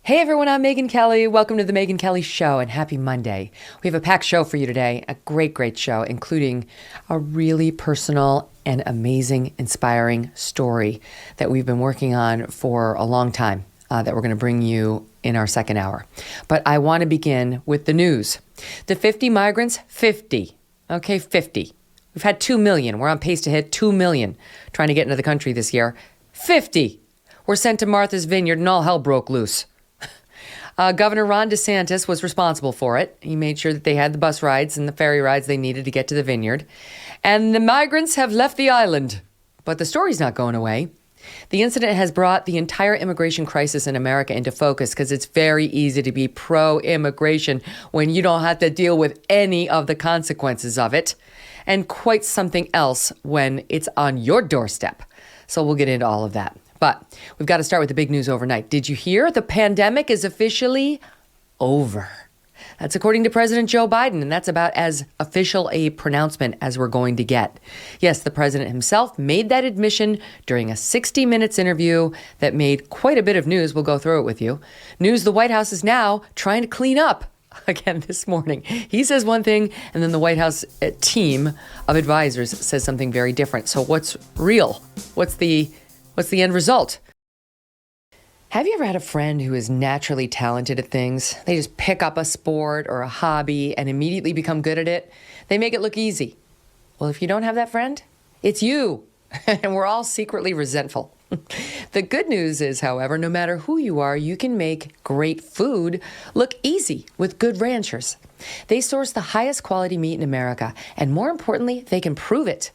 Hey everyone, I'm Megyn Kelly. Welcome to the Megyn Kelly Show and happy Monday. We have a packed show for you today, a great show, including a really personal and amazing, inspiring story that we've been working on for a long time that we're going to bring you in our second hour. But I want to begin with the news. The 50 migrants, 50. Okay, 50. We've had 2 million. We're on pace to hit 2 million trying to get into the country this year. 50 were sent to Martha's Vineyard and all hell broke loose. Governor Ron DeSantis was responsible for it. He made sure that they had the bus rides and the ferry rides they needed to get to the vineyard. And the migrants have left the island. But the story's not going away. The incident has brought the entire immigration crisis in America into focus because it's very easy to be pro-immigration when you don't have to deal with any of the consequences of it, and quite something else when it's on your doorstep. So we'll get into all of that. But we've got to start with the big news overnight. Did you hear? The pandemic is officially over. That's according to President Joe Biden, and that's about as official a pronouncement as we're going to get. Yes, the president himself made that admission during a 60 Minutes interview that made quite a bit of news. We'll go through it with you. News the White House is now trying to clean up again this morning. He says one thing, and then the White House team of advisors says something very different. So what's real? What's the end result? Have you ever had a friend who is naturally talented at things? They just pick up a sport or a hobby and immediately become good at it. They make it look easy. Well, if you don't have that friend, it's you. And we're all secretly resentful. The good news is, however, no matter who you are, you can make great food look easy with Good Ranchers. They source the highest quality meat in America, and more importantly, they can prove it.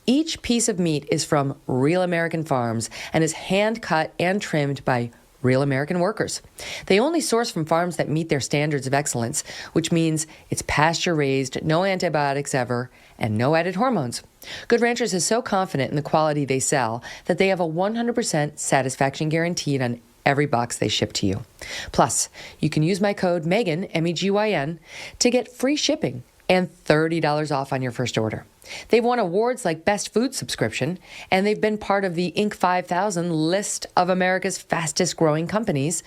Each piece of meat is from real American farms and is hand-cut and trimmed by real American workers. They only source from farms that meet their standards of excellence, which means it's pasture-raised, no antibiotics ever, and no added hormones. Good Ranchers is so confident in the quality they sell that they have a 100% satisfaction guaranteed on every box they ship to you. Plus, you can use my code MEGYN, MEGYN, to get free shipping and $30 off on your first order. They've won awards like Best Food Subscription, and they've been part of the Inc. 5000 list of America's fastest growing companies.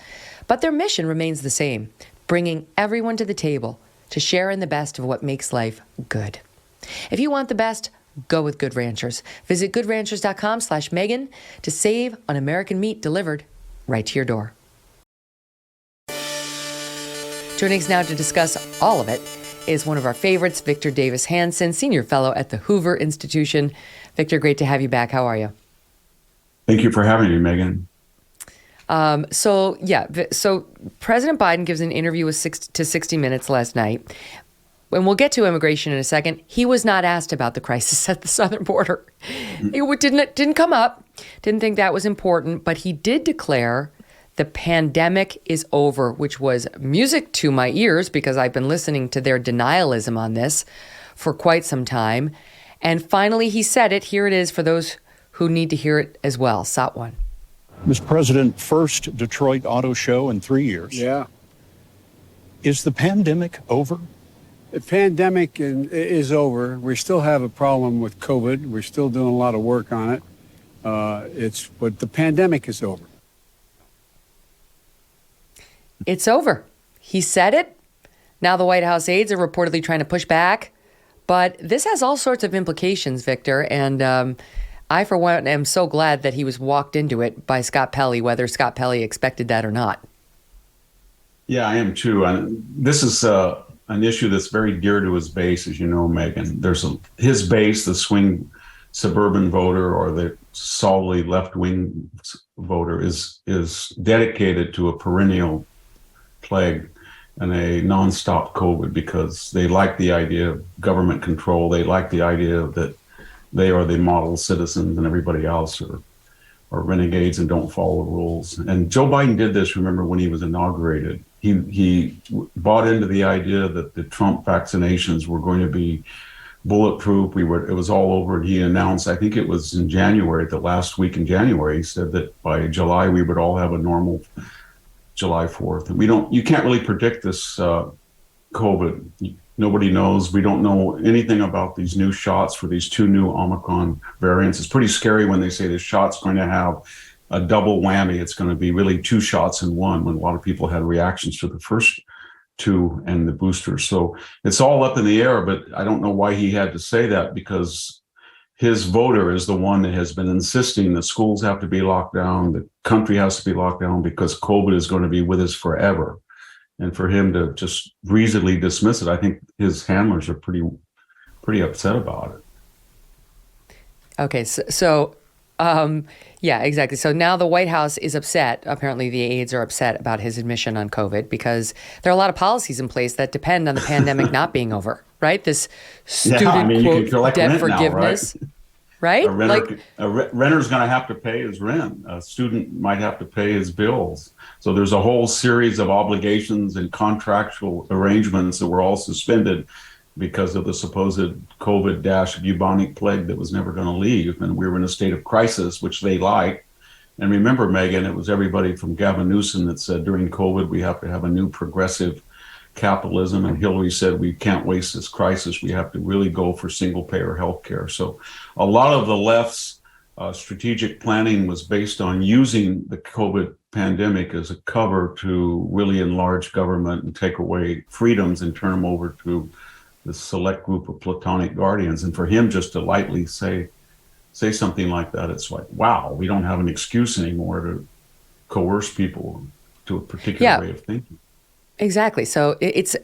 But their mission remains the same, bringing everyone to the table to share in the best of what makes life good. If you want the best, go with Good Ranchers. Visit goodranchers.com/Megyn to save on American meat delivered right to your door. Joining us now to discuss all of it is one of our favorites, Victor Davis Hanson, Senior Fellow at the Hoover Institution. Victor, great to have you back. How are you? Thank you for having me, Megyn. So President Biden gives an interview with 60 Minutes last night. And we'll get to immigration in a second. He was not asked about the crisis at the southern border. It didn't come up. Didn't think that was important. But he did declare the pandemic is over, which was music to my ears because I've been listening to their denialism on this for quite some time. And finally, he said it. Here it is for those who need to hear it as well. Sot one. Mr. President, first Detroit Auto Show in 3 years. Yeah. Is the pandemic over? The pandemic is over. We still have a problem with COVID. We're still doing a lot of work on it. But the pandemic is over. It's over. He said it. Now the White House aides are reportedly trying to push back. But this has all sorts of implications, Victor. And I, for one, am so glad that he was walked into it by Scott Pelley, whether Scott Pelley expected that or not. Yeah, I am too. And this is an issue that's very dear to his base, as you know, Megyn. His base, the swing suburban voter or the solidly left-wing voter, is dedicated to a perennial plague and a nonstop COVID because they like the idea of government control. They like the idea that they are the model citizens and everybody else are renegades and don't follow the rules. And Joe Biden did this, remember, when he was inaugurated. He bought into the idea that the Trump vaccinations were going to be bulletproof. It was all over. And he announced, I think it was in January, the last week in January, he said that by July we would all have a normal July 4th. And you can't really predict this COVID. Nobody knows. We don't know anything about these new shots for these two new Omicron variants. It's pretty scary when they say the shot's going to have a double whammy. It's going to be really two shots in one, when a lot of people had reactions to the first two and the booster. So it's all up in the air, but I don't know why he had to say that, because his voter is the one that has been insisting that schools have to be locked down, the country has to be locked down, because COVID is going to be with us forever. And for him to just breezily dismiss it, I think his handlers are pretty upset about it. Okay, yeah, exactly. So now the White House is upset. Apparently the aides are upset about his admission on COVID, because there are a lot of policies in place that depend on the pandemic not being over, right? This student quote debt forgiveness, now, right? A renter's going to have to pay his rent. A student might have to pay his bills. So there's a whole series of obligations and contractual arrangements that were all suspended because of the supposed COVID-bubonic plague that was never going to leave. And we were in a state of crisis, which they liked. And remember, Megyn, it was everybody from Gavin Newsom that said during COVID, we have to have a new progressive capitalism. And Hillary said, we can't waste this crisis. We have to really go for single payer healthcare. So a lot of the left's strategic planning was based on using the COVID pandemic as a cover to really enlarge government and take away freedoms and turn them over to the select group of platonic guardians. And for him just to lightly say something like that, it's like, wow, we don't have an excuse anymore to coerce people to a particular way of thinking. Exactly. So it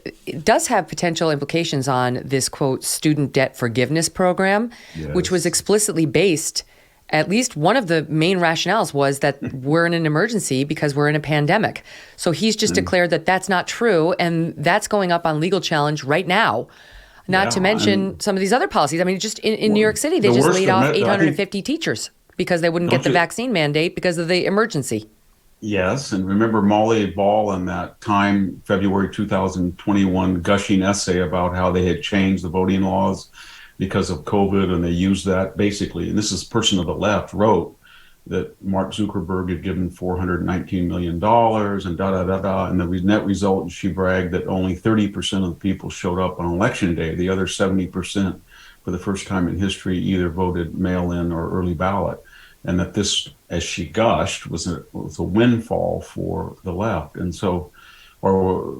does have potential implications on this, quote, student debt forgiveness program, which was explicitly based, at least one of the main rationales was that we're in an emergency because we're in a pandemic. So he's just declared that that's not true, and that's going up on legal challenge right now. Not to mention some of these other policies. I mean, just in New York City, they just laid off 850 teachers because they wouldn't get the vaccine mandate because of the emergency. Yes, and remember Molly Ball in that Time, February 2021, gushing essay about how they had changed the voting laws because of COVID, and they used that basically, and this is a person of the left, wrote that Mark Zuckerberg had given $419 million and da-da-da-da, and the net result, she bragged that only 30% of the people showed up on election day. The other 70%, for the first time in history, either voted mail-in or early ballot. And that this, as she gushed, was a windfall for the left. And so, or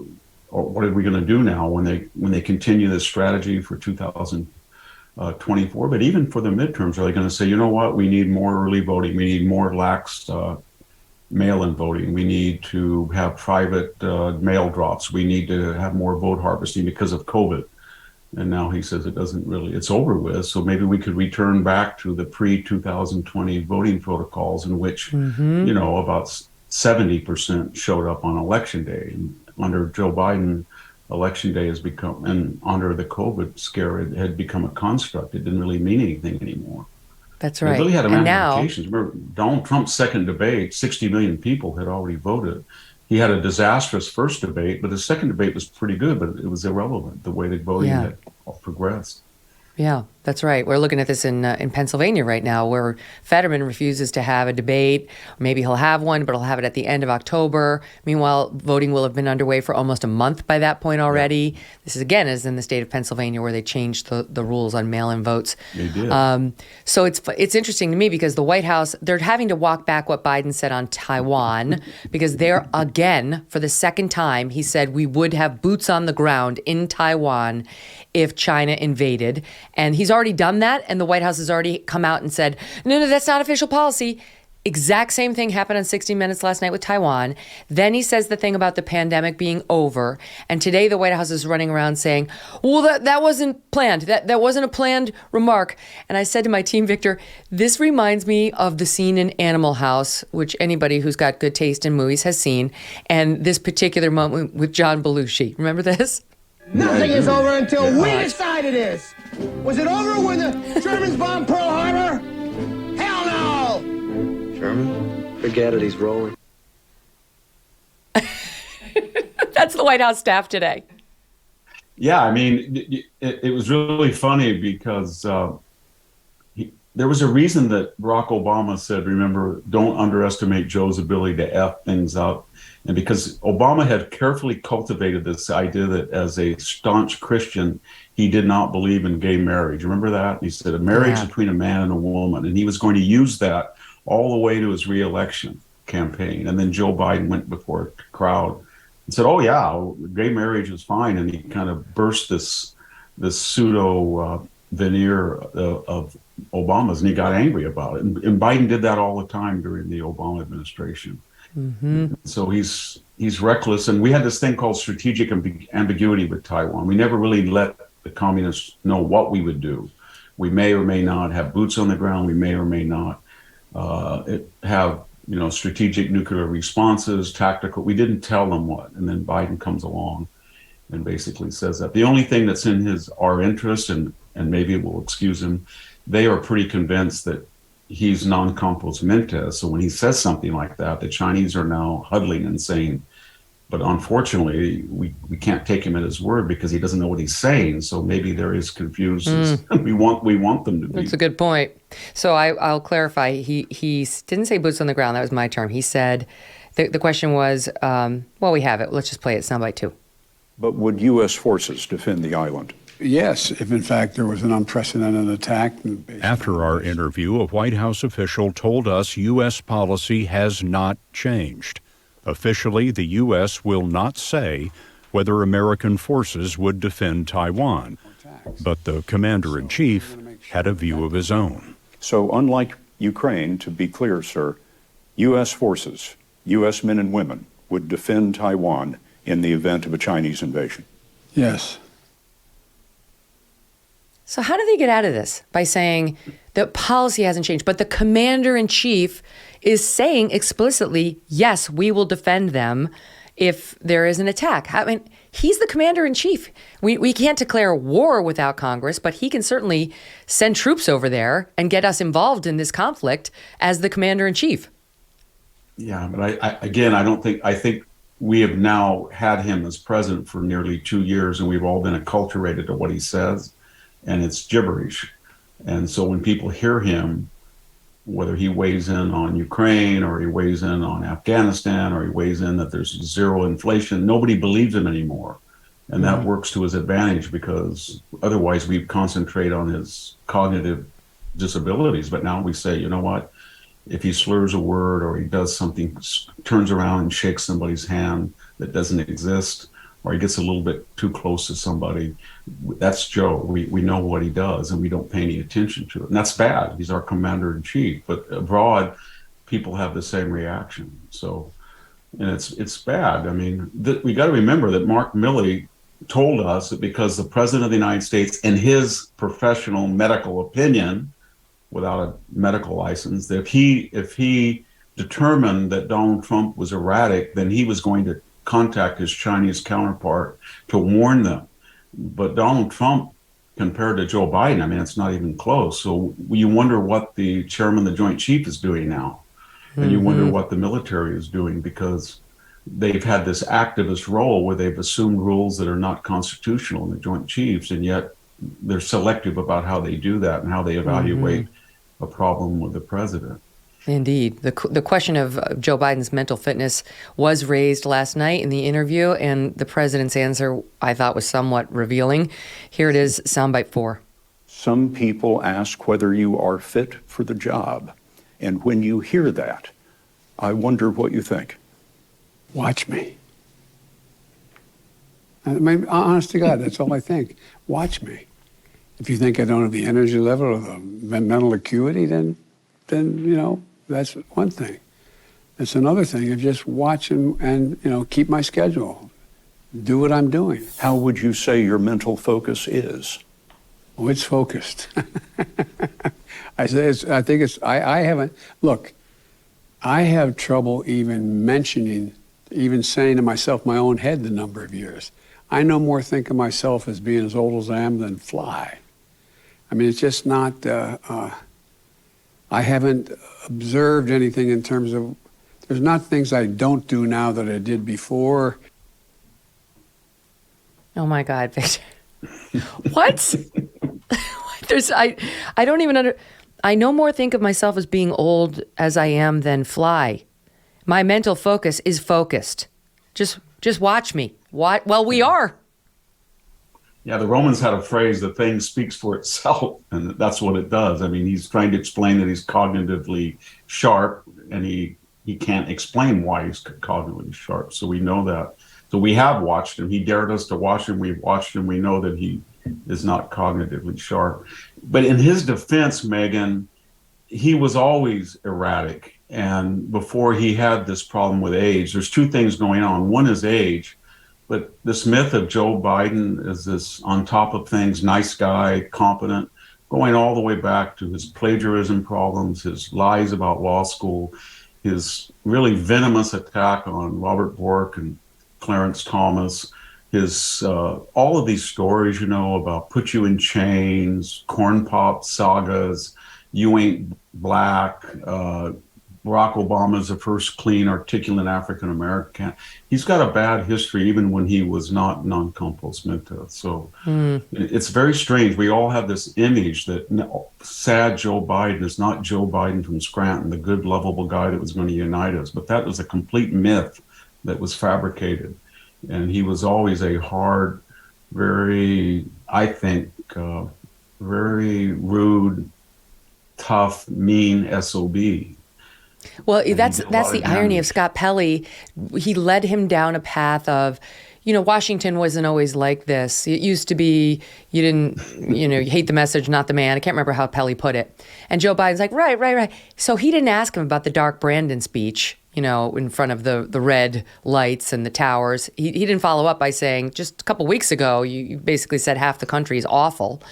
what are we going to do now when they continue this strategy for 2024? But even for the midterms, are they going to say, you know what, we need more early voting, we need more lax mail-in voting, we need to have private mail drops, we need to have more vote harvesting because of COVID? And now he says it's over with. So maybe we could return back to the pre-2020 voting protocols in which, about 70% showed up on election day. And under Joe Biden, election day has become, and under the COVID scare, it had become a construct. It didn't really mean anything anymore. That's right. It really had ramifications. Now, remember, Donald Trump's second debate, 60 million people had already voted. He had a disastrous first debate, but the second debate was pretty good, but it was irrelevant, the way the voting had progressed. Yeah, that's right. We're looking at this in Pennsylvania right now, where Fetterman refuses to have a debate. Maybe he'll have one, but he'll have it at the end of October. Meanwhile, voting will have been underway for almost a month by that point already. Yeah. This is, again, is in the state of Pennsylvania, where they changed the rules on mail-in votes. They did. So it's interesting to me because the White House, they're having to walk back what Biden said on Taiwan, because they're, again, for the second time, he said we would have boots on the ground in Taiwan if China invaded. And he's already done that, and the White House has already come out and said, no, that's not official policy. Exact same thing happened on 60 Minutes last night with Taiwan. Then he says the thing about the pandemic being over. And today the White House is running around saying, well, that wasn't planned. That wasn't a planned remark. And I said to my team, Victor, this reminds me of the scene in Animal House, which anybody who's got good taste in movies has seen, and this particular moment with John Belushi. Remember this? Nothing is over until we decide it is. Was it over when the Germans bombed Pearl Harbor? Hell no! German? Forget it, he's rolling. That's the White House staff today. Yeah, I mean, it was really funny because there was a reason that Barack Obama said, remember, don't underestimate Joe's ability to F things up. And because Obama had carefully cultivated this idea that as a staunch Christian, he did not believe in gay marriage. Remember that? He said a marriage between a man and a woman. And he was going to use that all the way to his reelection campaign. And then Joe Biden went before a crowd and said, "Oh yeah, gay marriage is fine," and he kind of burst this pseudo veneer of Obama's, and he got angry about it. And Biden did that all the time during the Obama administration. Mm-hmm. So he's reckless, and we had this thing called strategic ambiguity with Taiwan. We never really let the communists know what we would do. We may or may not have boots on the ground. We may or may not have strategic nuclear responses, tactical. We didn't tell them what, and then Biden comes along and basically says that the only thing that's in our interest, and maybe it will excuse him, they are pretty convinced that he's non compos mentis. So when he says something like that, the Chinese are now huddling and saying, but unfortunately, we can't take him at his word because he doesn't know what he's saying. So maybe they're as confused as we want them to be. That's a good point. So I'll clarify. He didn't say boots on the ground. That was my term. He said, the question was, well, we have it. Let's just play it soundbite 2. But would U.S. forces defend the island? Yes, if in fact there was an unprecedented attack. After our interview, a White House official told us U.S. policy has not changed. Officially, the U.S. will not say whether American forces would defend Taiwan, but the commander-in-chief had a view of his own. So unlike Ukraine, to be clear, sir, U.S. forces, U.S. men and women, would defend Taiwan in the event of a Chinese invasion. Yes. So how do they get out of this? By saying the policy hasn't changed, but the commander-in-chief is saying explicitly, yes, we will defend them if there is an attack. I mean, he's the commander-in-chief. We can't declare war without Congress, but he can certainly send troops over there and get us involved in this conflict as the commander-in-chief. Yeah, but I think we have now had him as president for nearly 2 years, and we've all been acculturated to what he says, and it's gibberish. And so when people hear him, whether he weighs in on Ukraine or he weighs in on Afghanistan or he weighs in that there's zero inflation, nobody believes him anymore. And that works to his advantage because otherwise we concentrate on his cognitive disabilities. But now we say, you know what, if he slurs a word or he does something, turns around and shakes somebody's hand that doesn't exist, or he gets a little bit too close to somebody, that's Joe. We know what he does and we don't pay any attention to it. And that's bad. He's our commander-in-chief. But abroad, people have the same reaction. So, and it's bad. I mean, we got to remember that Mark Milley told us that because the president of the United States, in his professional medical opinion, without a medical license, that if he determined that Donald Trump was erratic, then he was going to contact his Chinese counterpart to warn them. But Donald Trump, compared to Joe Biden, I mean, it's not even close. So you wonder what the chairman of the Joint Chief is doing now. And you wonder what the military is doing, because they've had this activist role where they've assumed rules that are not constitutional in the Joint Chiefs, and yet they're selective about how they do that and how they evaluate a problem with the president. Indeed. The question of Joe Biden's mental fitness was raised last night in the interview, and the president's answer, I thought, was somewhat revealing. Here it is, soundbite 4. Some people ask whether you are fit for the job. And when you hear that, I wonder what you think. Watch me. I mean, honest to God, that's all I think. Watch me. If you think I don't have the energy level or the mental acuity, then that's one thing. It's another thing of just watch and keep my schedule, do what I'm doing. How would you say your mental focus is? Oh, it's focused. I have trouble even saying to myself my own head the number of years. I no more think of myself as being as old as I am than fly. I mean, it's just not, I haven't observed anything in terms of, there's not things I don't do now that I did before. Oh my God, Victor. What? I don't even I no more think of myself as being old as I am than fly. My mental focus is focused. Just watch me. What? Well, we are. Yeah, the Romans had a phrase, the thing speaks for itself, and that's what it does. I mean, he's trying to explain that he's cognitively sharp, and he can't explain why he's cognitively sharp. So we know that. So we have watched him. He dared us to watch him. We've watched him. We know that he is not cognitively sharp. But in his defense, Megyn, he was always erratic. And before he had this problem with age, there's two things going on. One is age. But this myth of Joe Biden as this on top of things, nice guy, competent, going all the way back to his plagiarism problems, his lies about law school, his really venomous attack on Robert Bork and Clarence Thomas, his all of these stories, about put you in chains, corn pop sagas, you ain't black, Barack Obama is the first clean, articulate African American. He's got a bad history even when he was not non compos mentis. So it's very strange. We all have this image that sad Joe Biden is not Joe Biden from Scranton, the good, lovable guy that was going to unite us. But that was a complete myth that was fabricated. And he was always a hard, very, I think, very rude, tough, mean SOB. Well, that's the irony of Scott Pelley. He led him down a path of, Washington wasn't always like this. It used to be you didn't, you hate the message, not the man. I can't remember how Pelley put it. And Joe Biden's like, right. So he didn't ask him about the Dark Brandon speech, in front of the red lights and the towers. He didn't follow up by saying, just a couple weeks ago, you basically said half the country is awful.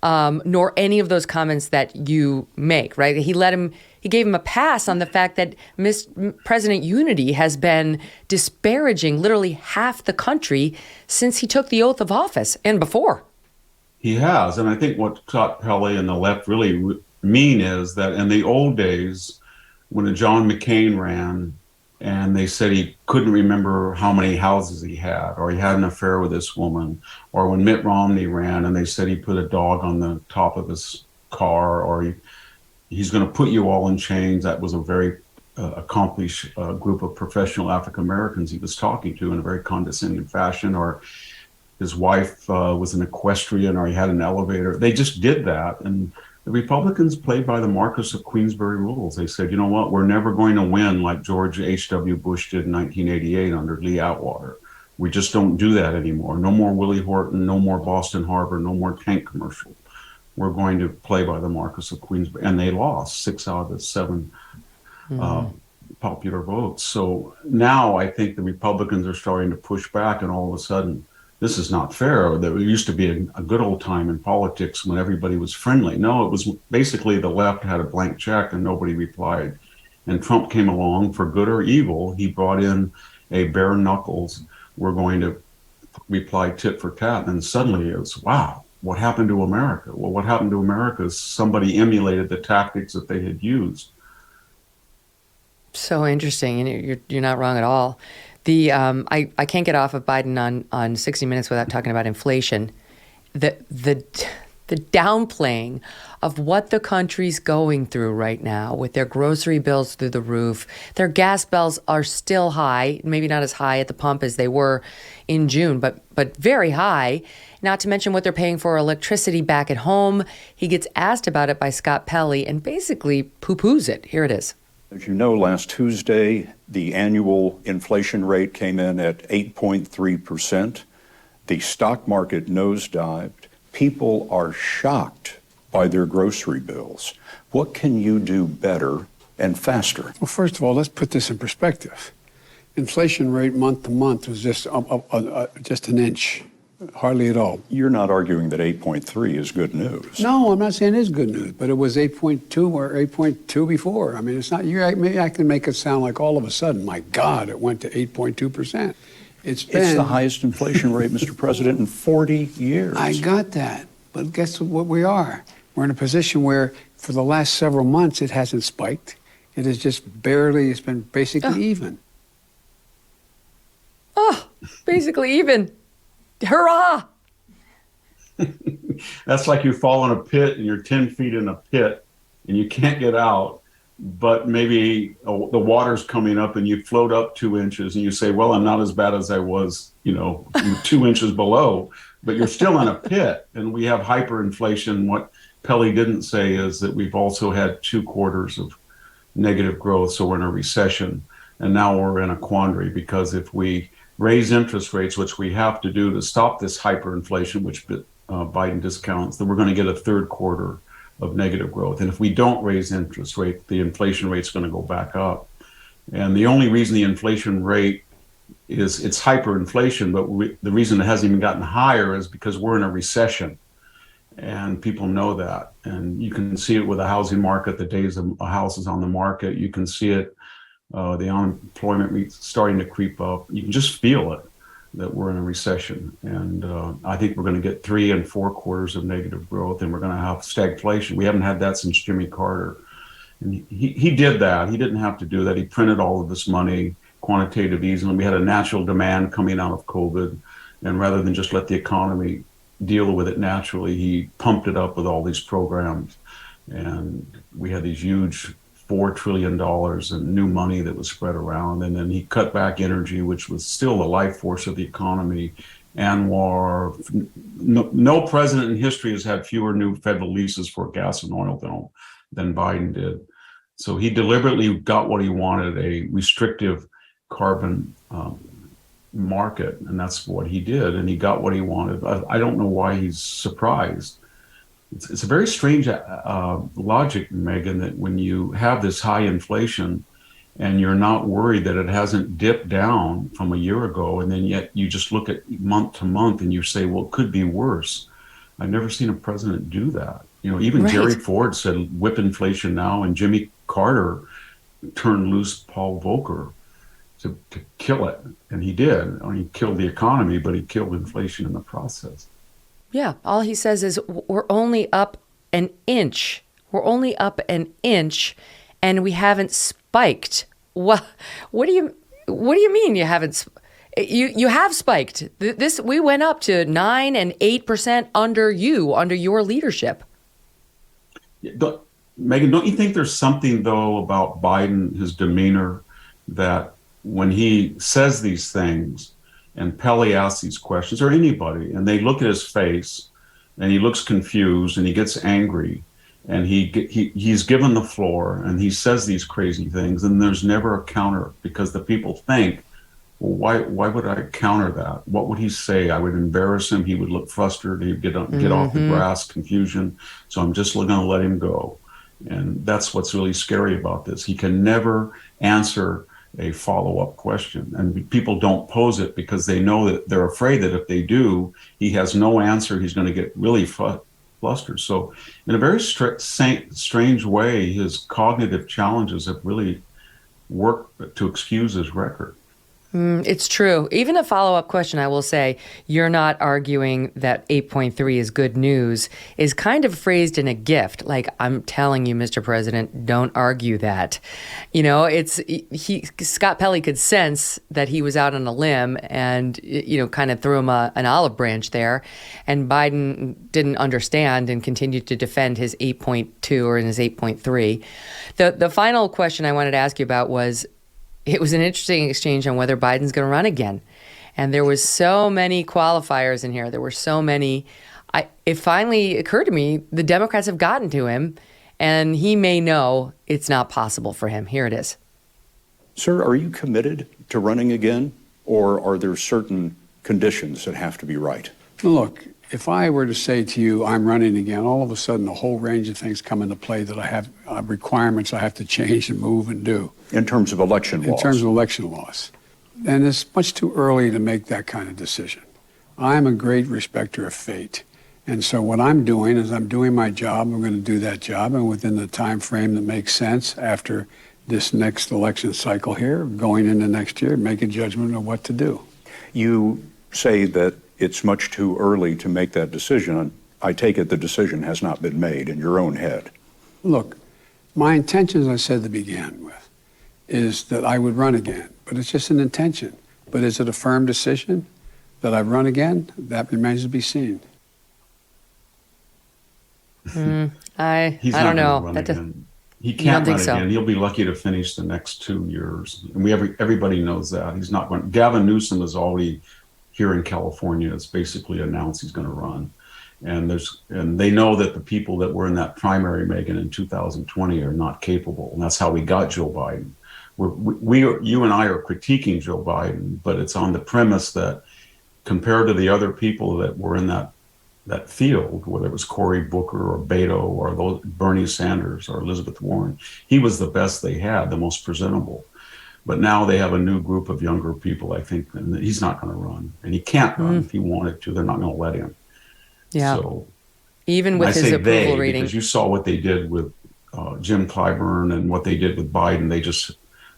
Nor any of those comments that you make, right? He gave him a pass on the fact that President Unity has been disparaging literally half the country since he took the oath of office and before. He has. And I think what Scott Pelley and the left really mean is that in the old days, when John McCain ran and they said he couldn't remember how many houses he had, or he had an affair with this woman, or when Mitt Romney ran and they said he put a dog on the top of his car, or he's going to put you all in chains. That was a very accomplished group of professional African Americans he was talking to in a very condescending fashion, or his wife was an equestrian, or he had an elevator. They just did that. And the Republicans played by the Marquess of Queensberry rules. They said, you know what, we're never going to win like George H.W. Bush did in 1988 under Lee Atwater. We just don't do that anymore. No more Willie Horton, no more Boston Harbor, no more tank commercial. We're going to play by the Marquess of Queensberry. And they lost 6 out of the 7 popular votes. So now I think the Republicans are starting to push back, and all of a sudden, this is not fair. There used to be a good old time in politics when everybody was friendly. No, it was basically the left had a blank check and nobody replied. And Trump came along, for good or evil. He brought in a bare knuckles, we're going to reply tit for tat. And suddenly it was, wow, what happened to America? Well, what happened to America is somebody emulated the tactics that they had used. So interesting. And you're not wrong at all. I can't get off of Biden on 60 Minutes without talking about inflation. The downplaying of what the country's going through right now with their grocery bills through the roof. Their gas bills are still high, maybe not as high at the pump as they were in June, but very high. Not to mention what they're paying for electricity back at home. He gets asked about it by Scott Pelley and basically poo-poos it. Here it is. As you know, last Tuesday, the annual inflation rate came in at 8.3%. The stock market nosedived. People are shocked by their grocery bills. What can you do better and faster? Well, first of all, let's put this in perspective. Inflation rate month to month was just an inch. Hardly at all. You're not arguing that 8.3 is good news. No, I'm not saying it is good news, but it was 8.2 or 8.2 before. I mean, it's not, maybe I can make it sound like all of a sudden, my God, it went to 8.2%. It's the highest inflation rate, Mr. President, in 40 years. I got that, but guess what we are? We're in a position where for the last several months, it hasn't spiked. It has just barely, it's been basically even. Oh, basically even. Hurrah! That's like you fall in a pit and you're 10 feet in a pit and you can't get out. but maybe the water's coming up and you float up 2 inches and you say, well, I'm not as bad as I was, 2 inches below, but you're still in a pit. And we have hyperinflation. What Pelly didn't say is that we've also had 2 quarters of negative growth. So we're in a recession. And now we're in a quandary, because if we raise interest rates, which we have to do to stop this hyperinflation, which Biden discounts, then we're going to get a 3rd quarter of negative growth. And if we don't raise interest rate, the inflation rate's going to go back up. And the only reason the inflation rate it's hyperinflation, but the reason it hasn't even gotten higher is because we're in a recession. And people know that. And you can see it with the housing market, the days of houses on the market. You can see it, the unemployment rate starting to creep up. You can just feel it, that we're in a recession. And I think we're going to get 3 and 4 quarters of negative growth, and we're going to have stagflation. We haven't had that since Jimmy Carter. And he did that. He didn't have to do that. He printed all of this money, quantitative easing. We had a natural demand coming out of COVID. And rather than just let the economy deal with it naturally, he pumped it up with all these programs. And we had these huge $4 trillion in new money that was spread around. And then he cut back energy, which was still the life force of the economy. Anwar, no president in history has had fewer new federal leases for gas and oil than Biden did. So he deliberately got what he wanted, a restrictive carbon market, and that's what he did, and he got what he wanted. I don't know why he's surprised. It's a very strange logic, Megyn, that when you have this high inflation and you're not worried that it hasn't dipped down from a year ago, and then yet you just look at month to month and you say, well, it could be worse. I've never seen a president do that. Even Right. Jerry Ford said, whip inflation now, and Jimmy Carter turned loose Paul Volcker to kill it. And he did. He killed the economy, but he killed inflation in the process. Yeah. All he says is we're only up an inch. We're only up an inch, and we haven't spiked. What do you mean you haven't? You have spiked. We went up to 9 and 8% under your leadership. Megyn, don't you think there's something though about Biden, his demeanor, that when he says these things and Pelly asks these questions, or anybody, and they look at his face and he looks confused and he gets angry and he's given the floor and he says these crazy things, and there's never a counter, because the people think, well, why would I counter that? What would he say? I would embarrass him. He would look frustrated. He'd get off the grass, confusion. So I'm just going to let him go. And that's what's really scary about this. He can never answer a follow-up question. And people don't pose it because they know that they're afraid that if they do, he has no answer. He's going to get really flustered. So in a very strange way, his cognitive challenges have really worked to excuse his record. It's true. Even a follow-up question, I will say, you're not arguing that 8.3 is good news, is kind of phrased in a gift. Like, I'm telling you, Mr. President, don't argue that. Scott Pelley could sense that he was out on a limb and, kind of threw him an olive branch there. And Biden didn't understand and continued to defend his 8.2 or his 8.3. The final question I wanted to ask you about was, it was an interesting exchange on whether Biden's going to run again. And there was so many qualifiers in here. There were so many. It finally occurred to me, the Democrats have gotten to him, and he may know it's not possible for him. Here it is. Sir, are you committed to running again, or are there certain conditions that have to be right? Look, if I were to say to you, I'm running again, all of a sudden a whole range of things come into play that I have requirements I have to change and move and do. In terms of election laws? In terms of election laws. And it's much too early to make that kind of decision. I'm a great respecter of fate. And so what I'm doing is I'm doing my job. I'm going to do that job. And within the time frame that makes sense after this next election cycle here, going into next year, make a judgment of what to do. You say that it's much too early to make that decision. I take it the decision has not been made in your own head. Look, my intention, as I said to begin with, is that I would run again. But it's just an intention. But is it a firm decision that I run again? That remains to be seen. I don't know. He You don't can't think run so? again. He'll be lucky to finish the next 2 years. And everybody knows that. He's not going. Gavin Newsom is already here in California. It's basically announced he's going to run. And they know that the people that were in that primary, Megyn, in 2020 are not capable. And that's how we got Joe Biden. You and I are critiquing Joe Biden, but it's on the premise that compared to the other people that were in that field, whether it was Cory Booker or Beto or Bernie Sanders or Elizabeth Warren, he was the best they had, the most presentable. But now they have a new group of younger people, I think, and he's not going to run. And he can't run if he wanted to. They're not going to let him. Yeah. So, even with his approval rating. because you saw what they did with Jim Clyburn and what they did with Biden. They just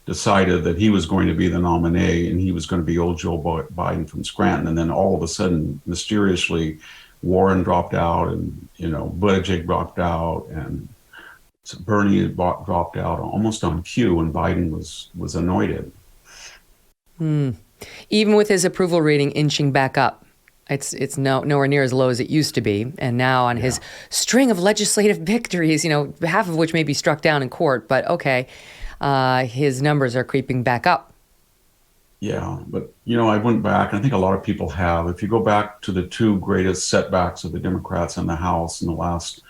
decided that he was going to be the nominee and he was going to be old Joe Biden from Scranton. And then all of a sudden, mysteriously, Warren dropped out and, Buttigieg dropped out and Bernie dropped out almost on cue and Biden was anointed. Even with his approval rating inching back up. It's nowhere near as low as it used to be. And now on his string of legislative victories, half of which may be struck down in court, but okay, his numbers are creeping back up. Yeah, but, I went back, and I think a lot of people have. If you go back to the two greatest setbacks of the Democrats in the House in the last,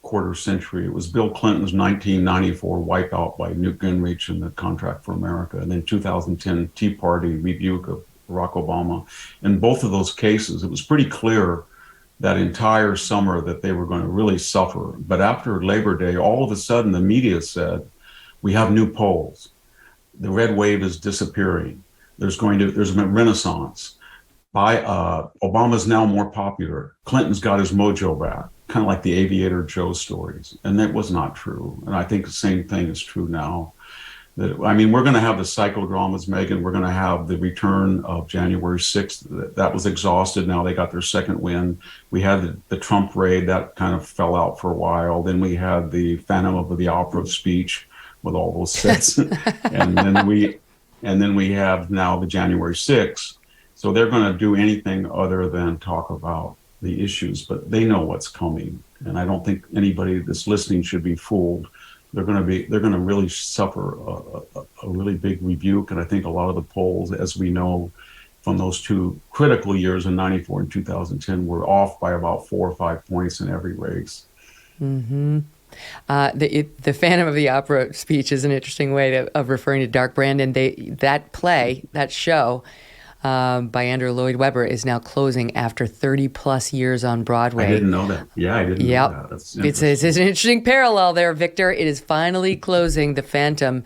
quarter century, it was Bill Clinton's 1994 wipeout by Newt Gingrich and the Contract for America, and then 2010 Tea Party rebuke of Barack Obama. In both of those cases, it was pretty clear that entire summer that they were going to really suffer. But after Labor Day, all of a sudden the media said, we have new polls. The red wave is disappearing. There's a renaissance. Obama's now more popular. Clinton's got his mojo back, kind of like the Aviator Joe stories. And that was not true. And I think the same thing is true now. We're going to have the psychodramas, Megyn. We're going to have the return of January 6th. That was exhausted. Now they got their second win. We had the Trump raid that kind of fell out for a while. Then we had the Phantom of the Opera speech with all those sets, and then we have now the January 6th. So they're going to do anything other than talk about the issues, but they know what's coming, and I don't think anybody that's listening should be fooled. They're going to really suffer a really big rebuke, and I think a lot of the polls, as we know from those two critical years in '94 and 2010, were off by about 4 or 5 points in every race. Mm-hmm. The Phantom of the Opera speech is an interesting way of referring to Dark Brandon. That show by Andrew Lloyd Webber is now closing after 30 plus years on Broadway. I didn't know that. Yeah, I didn't know that. That's it's an interesting parallel there, Victor. It is finally closing. The Phantom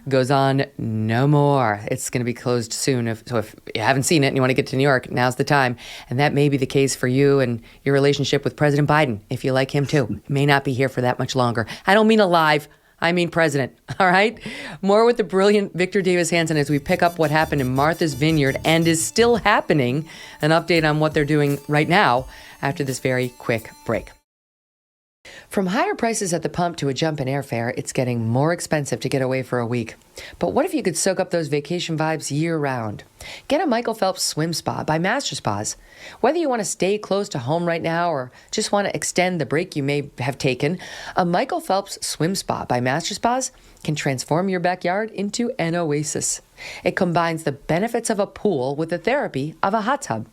goes on no more. It's going to be closed soon. So if you haven't seen it and you want to get to New York, now's the time. And that may be the case for you and your relationship with President Biden, if you like him too. He may not be here for that much longer. I don't mean alive. I mean president, all right? More with the brilliant Victor Davis Hanson as we pick up what happened in Martha's Vineyard and is still happening. An update on what they're doing right now after this very quick break. From higher prices at the pump to a jump in airfare, it's getting more expensive to get away for a week. But what if you could soak up those vacation vibes year-round? Get a Michael Phelps Swim Spa by Master Spas. Whether you want to stay close to home right now or just want to extend the break you may have taken, a Michael Phelps Swim Spa by Master Spas can transform your backyard into an oasis. It combines the benefits of a pool with the therapy of a hot tub.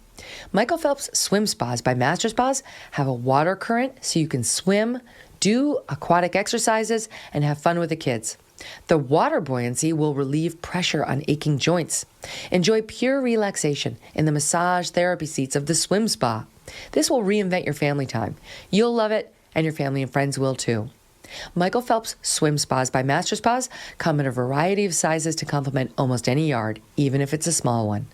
Michael Phelps Swim Spas by Master Spas have a water current so you can swim, do aquatic exercises, and have fun with the kids. The water buoyancy will relieve pressure on aching joints. Enjoy pure relaxation in the massage therapy seats of the swim spa. This will reinvent your family time. You'll love it, and your family and friends will too. Michael Phelps Swim Spas by Master Spas come in a variety of sizes to complement almost any yard, even if it's a small one.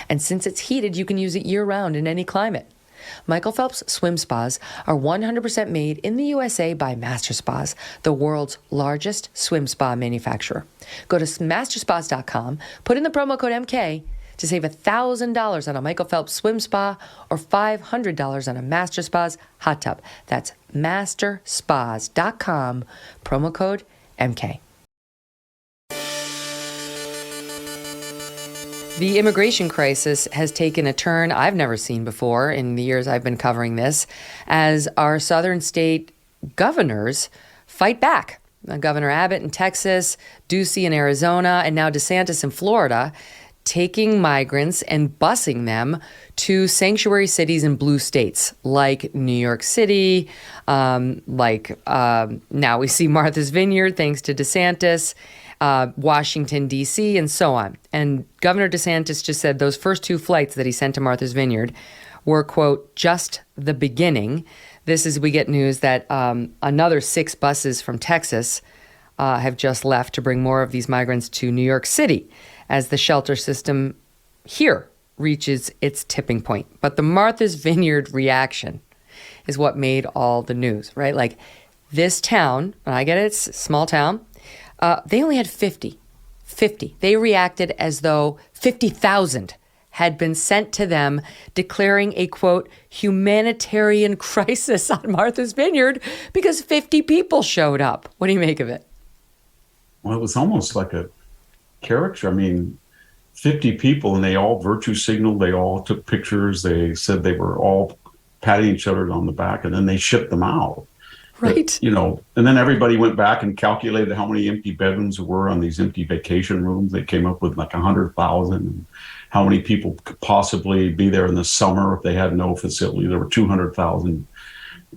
And since it's heated, you can use it year-round in any climate. Michael Phelps Swim Spas are 100% made in the USA by Master Spas, the world's largest swim spa manufacturer. Go to masterspas.com, put in the promo code MK to save $1,000 on a Michael Phelps Swim Spa or $500 on a Master Spas hot tub. That's masterspas.com, promo code MK. The immigration crisis has taken a turn I've never seen before in the years I've been covering this, as our southern state governors fight back. Governor Abbott in Texas, Ducey in Arizona, and now DeSantis in Florida, taking migrants and busing them to sanctuary cities in blue states like New York City, now we see Martha's Vineyard, thanks to DeSantis, Washington, D.C., and so on. And Governor DeSantis just said those first 2 flights that he sent to Martha's Vineyard were, quote, just the beginning. This is, we get news that another 6 buses from Texas have just left to bring more of these migrants to New York City as the shelter system here reaches its tipping point. But the Martha's Vineyard reaction is what made all the news, right? Like this town, and I get it, it's a small town, they only had 50. They reacted as though 50,000 had been sent to them, declaring a, quote, humanitarian crisis on Martha's Vineyard because 50 people showed up. What do you make of it? Well, it was almost like a caricature. I mean, 50 people, and they all virtue signaled. They all took pictures. They said they were all patting each other on the back, and then they shipped them out. Right. But, and then everybody went back and calculated how many empty bedrooms there were on these empty vacation rooms. They came up with like 100,000. And how many people could possibly be there in the summer if they had no facility? There were 200,000,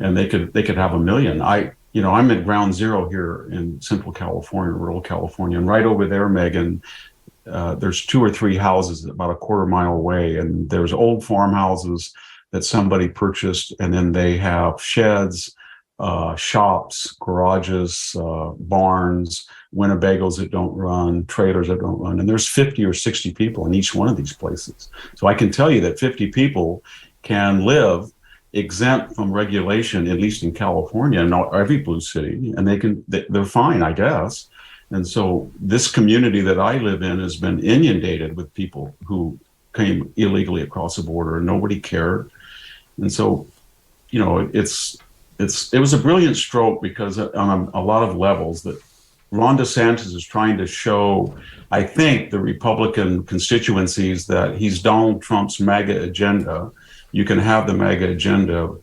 and they could have 1 million. I'm at ground zero here in Central California, rural California, and right over there, Megyn, there's 2 or 3 houses about a quarter mile away, and there's old farmhouses that somebody purchased, and then they have sheds, shops, garages, barns, Winnebagos that don't run, trailers that don't run, and there's 50 or 60 people in each one of these places. So I can tell you that 50 people can live exempt from regulation, at least in California, and not every blue city, and they're fine, I guess. And so this community that I live in has been inundated with people who came illegally across the border, and nobody cared. And so, it was a brilliant stroke because on a lot of levels that Ron DeSantis is trying to show, I think, the Republican constituencies that he's Donald Trump's MAGA agenda. You can have the MAGA agenda,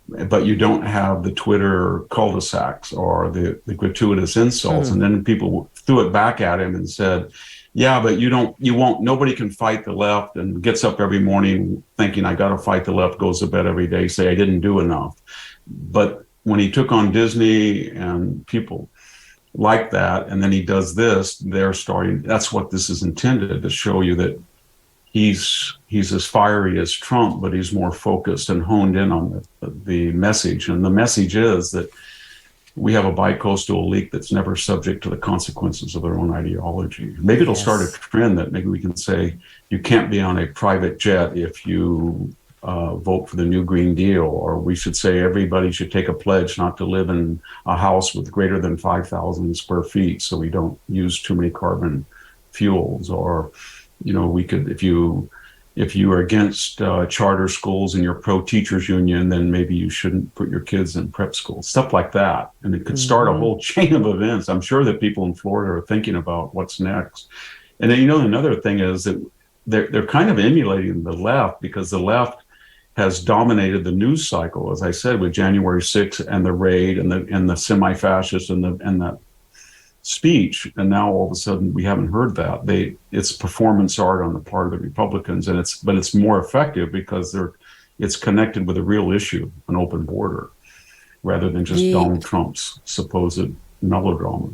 but you don't have the Twitter cul-de-sacs or the gratuitous insults. And then people threw it back at him and said, yeah, but nobody can fight the left, and gets up every morning thinking I got to fight the left, goes to bed every day, say I didn't do enough. But when he took on Disney and people like that, and then he does this, that's what this is intended to show you, that he's as fiery as Trump, but he's more focused and honed in on the message. And the message is that we have a bicoastal elite that's never subject to the consequences of their own ideology. Maybe it'll start a trend that maybe we can say you can't be on a private jet if you vote for the new Green Deal, or we should say everybody should take a pledge not to live in a house with greater than 5,000 square feet so we don't use too many carbon fuels. Or, we could, if you are against charter schools and you're pro-teachers union, then maybe you shouldn't put your kids in prep schools, stuff like that. And it could start a whole chain of events. I'm sure that people in Florida are thinking about what's next. And then, another thing is that they're kind of emulating the left, because the left has dominated the news cycle, as I said, with January 6th and the raid and the semi-fascist and that speech. And now all of a sudden we haven't heard that. It's performance art on the part of the Republicans, but it's more effective because it's connected with a real issue, an open border, rather than just Donald Trump's supposed melodrama.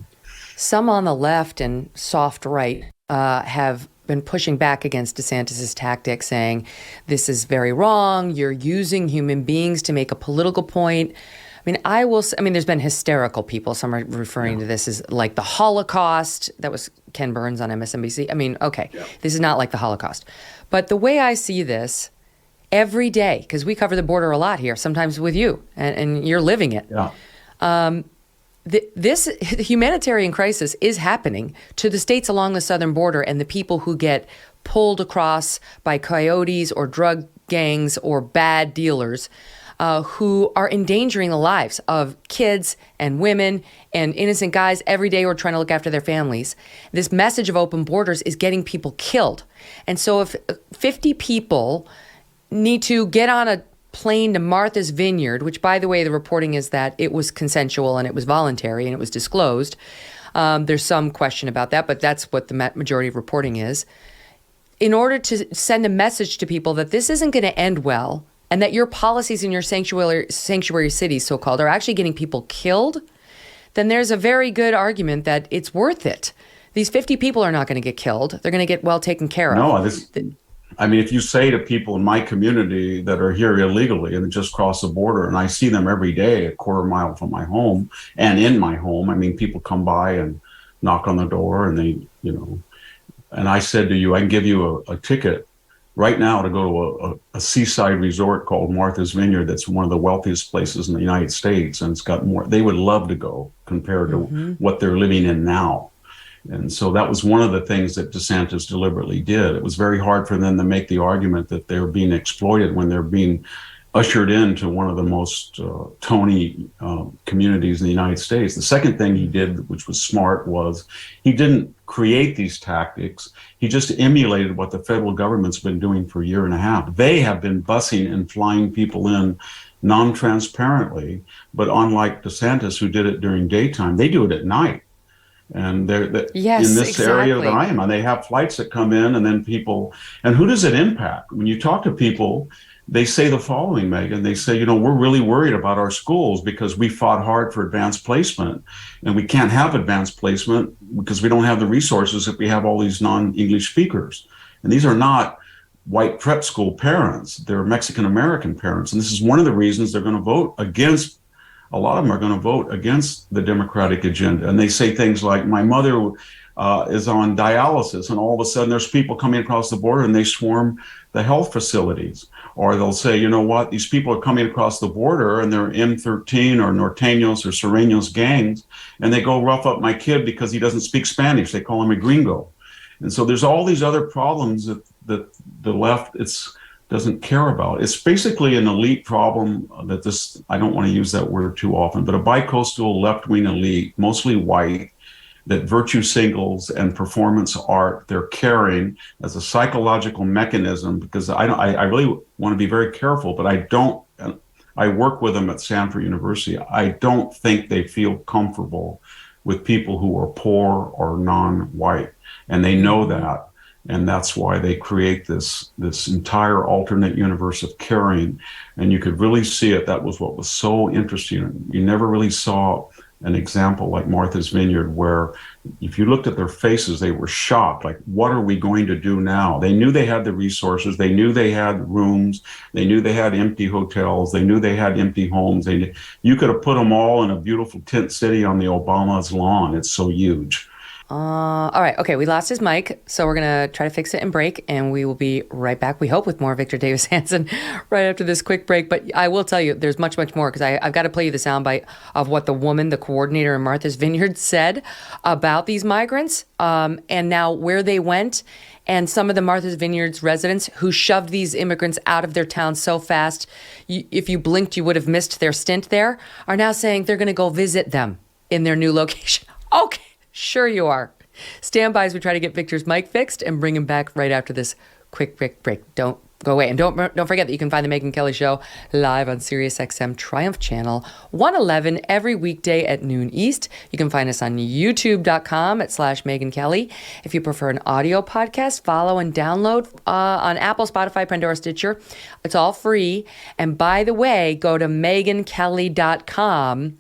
Some on the left and soft right have been pushing back against DeSantis's tactics, saying this is very wrong. You're using human beings to make a political point. There's been hysterical people. Some are referring to this as like the Holocaust. That was Ken Burns on MSNBC. This is not like the Holocaust. But the way I see this every day, because we cover the border a lot here, sometimes with you, and you're living it. Yeah. This humanitarian crisis is happening to the states along the southern border, and the people who get pulled across by coyotes or drug gangs or bad dealers who are endangering the lives of kids and women and innocent guys every day who are trying to look after their families. This message of open borders is getting people killed. And so if 50 people need to get on a plane to Martha's Vineyard, which, by the way, the reporting is that it was consensual and it was voluntary and it was disclosed. There's some question about that, but that's what the majority of reporting is. In order to send a message to people that this isn't going to end well and that your policies in your sanctuary cities, so-called, are actually getting people killed, then there's a very good argument that it's worth it. These 50 people are not going to get killed. They're going to get well taken care of. No, if you say to people in my community that are here illegally and just cross the border, and I see them every day, a quarter mile from my home and in my home, people come by and knock on the door and they, and I said to you, I can give you a ticket right now to go to a seaside resort called Martha's Vineyard. That's one of the wealthiest places in the United States. And it's got more, they would love to go compared to what they're living in now. And so that was one of the things that DeSantis deliberately did. It was very hard for them to make the argument that they're being exploited when they're being ushered into one of the most Tony communities in the United States. The second thing he did, which was smart, was he didn't create these tactics. He just emulated what the federal government's been doing for a year and a half. They have been busing and flying people in non-transparently, but unlike DeSantis, who did it during daytime, they do it at night. And they're yes, in this exactly. area that I am on, they have flights that come in, and then people, and who does it impact? When you talk to people, they say the following, Megyn. They say, we're really worried about our schools because we fought hard for advanced placement, and we can't have advanced placement because we don't have the resources if we have all these non-English speakers. And these are not white prep school parents. They're Mexican-American parents. And this is one of the reasons they're going to vote against. A lot of them are going to vote against the Democratic agenda. And they say things like, my mother is on dialysis, and all of a sudden there's people coming across the border and they swarm the health facilities. Or they'll say, you know what, these people are coming across the border and they're M13 or Norteños or Sureños gangs, and they go rough up my kid because he doesn't speak Spanish. They call him a gringo. And so there's all these other problems that the left doesn't care about. It's basically an elite problem that I don't want to use that word too often, but a bicoastal left-wing elite, mostly white, that virtue singles and performance art they're carrying as a psychological mechanism, because I really want to be very careful, but I work with them at Stanford University. I don't think they feel comfortable with people who are poor or non-white, and they know that. And that's why they create this entire alternate universe of caring. And you could really see it. That was what was so interesting. You never really saw an example like Martha's Vineyard, where if you looked at their faces, they were shocked. Like, what are we going to do now? They knew they had the resources. They knew they had rooms. They knew they had empty hotels. They knew they had empty homes. You could have put them all in a beautiful tent city on the Obama's lawn. It's so huge. All right. Okay. We lost his mic, so we're going to try to fix it and break, and we will be right back, we hope, with more Victor Davis Hanson right after this quick break. But I will tell you, there's much, much more, because I've got to play you the soundbite of what the woman, the coordinator in Martha's Vineyard, said about these migrants, and now where they went. And some of the Martha's Vineyard's residents who shoved these immigrants out of their town so fast, if you blinked, you would have missed their stint there, are now saying they're going to go visit them in their new location. Okay. Sure you are. Stand by as we try to get Victor's mic fixed and bring him back right after this quick break. Don't go away. And don't forget that you can find The Megyn Kelly Show live on SiriusXM Triumph Channel 111 every weekday at noon East. You can find us on youtube.com/Megyn Kelly. If you prefer an audio podcast, follow and download on Apple, Spotify, Pandora, Stitcher. It's all free. And by the way, go to megynkelly.com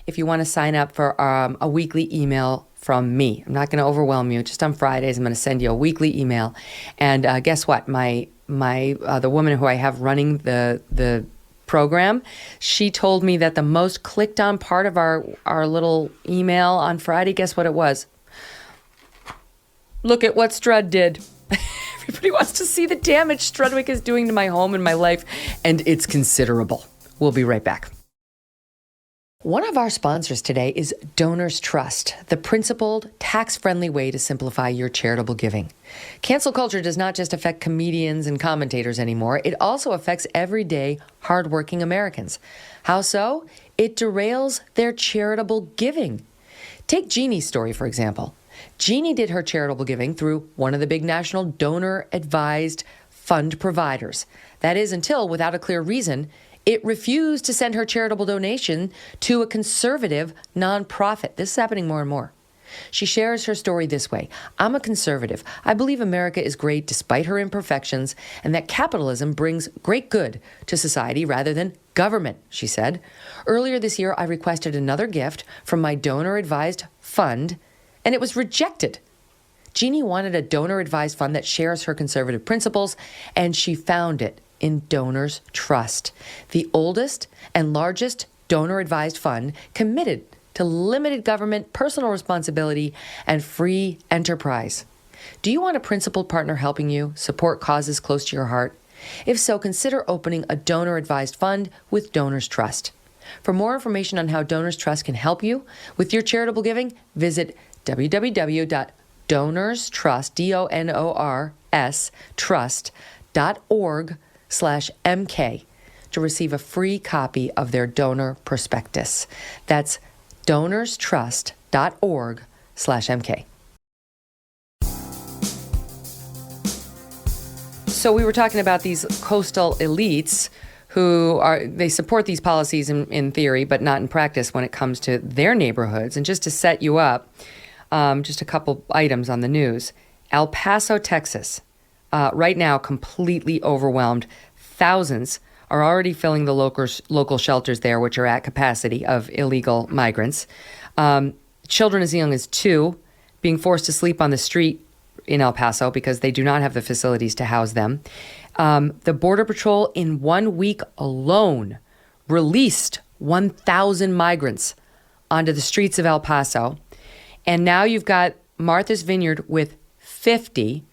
if you want to sign up for a weekly email from me. I'm not going to overwhelm you. Just on Fridays, I'm going to send you a weekly email. And guess what? The woman who I have running the program, she told me that the most clicked on part of our little email on Friday, guess what it was? Look at what Strud did. Everybody wants to see the damage Strudwick is doing to my home and my life, and it's considerable. We'll be right back. One of our sponsors today is Donors Trust, the principled, tax-friendly way to simplify your charitable giving. Cancel culture does not just affect comedians and commentators anymore. It also affects everyday, hardworking Americans. How so? It derails their charitable giving. Take Jeannie's story, for example. Jeannie did her charitable giving through one of the big national donor-advised fund providers. That is, until, without a clear reason, it refused to send her charitable donation to a conservative nonprofit. This is happening more and more. She shares her story this way. I'm a conservative. I believe America is great despite her imperfections, and that capitalism brings great good to society rather than government, she said. Earlier this year, I requested another gift from my donor-advised fund, and it was rejected. Jeannie wanted a donor-advised fund that shares her conservative principles, and she found it in Donors Trust, the oldest and largest donor-advised fund committed to limited government, personal responsibility, and free enterprise. Do you want a principled partner helping you support causes close to your heart? If so, consider opening a donor-advised fund with Donors Trust. For more information on how Donors Trust can help you with your charitable giving, visit www.donorstrust, DONORS, trust.org/MK to receive a free copy of their donor prospectus. That's donorstrust.org/MK. So we were talking about these coastal elites who they support these policies in theory, but not in practice when it comes to their neighborhoods. And just to set you up, just a couple items on the news. El Paso, Texas, right now completely overwhelmed. Thousands are already filling the local shelters there, which are at capacity of illegal migrants. Children as young as 2 being forced to sleep on the street in El Paso because they do not have the facilities to house them. The Border Patrol in 1 week alone released 1,000 migrants onto the streets of El Paso. And now you've got Martha's Vineyard with 50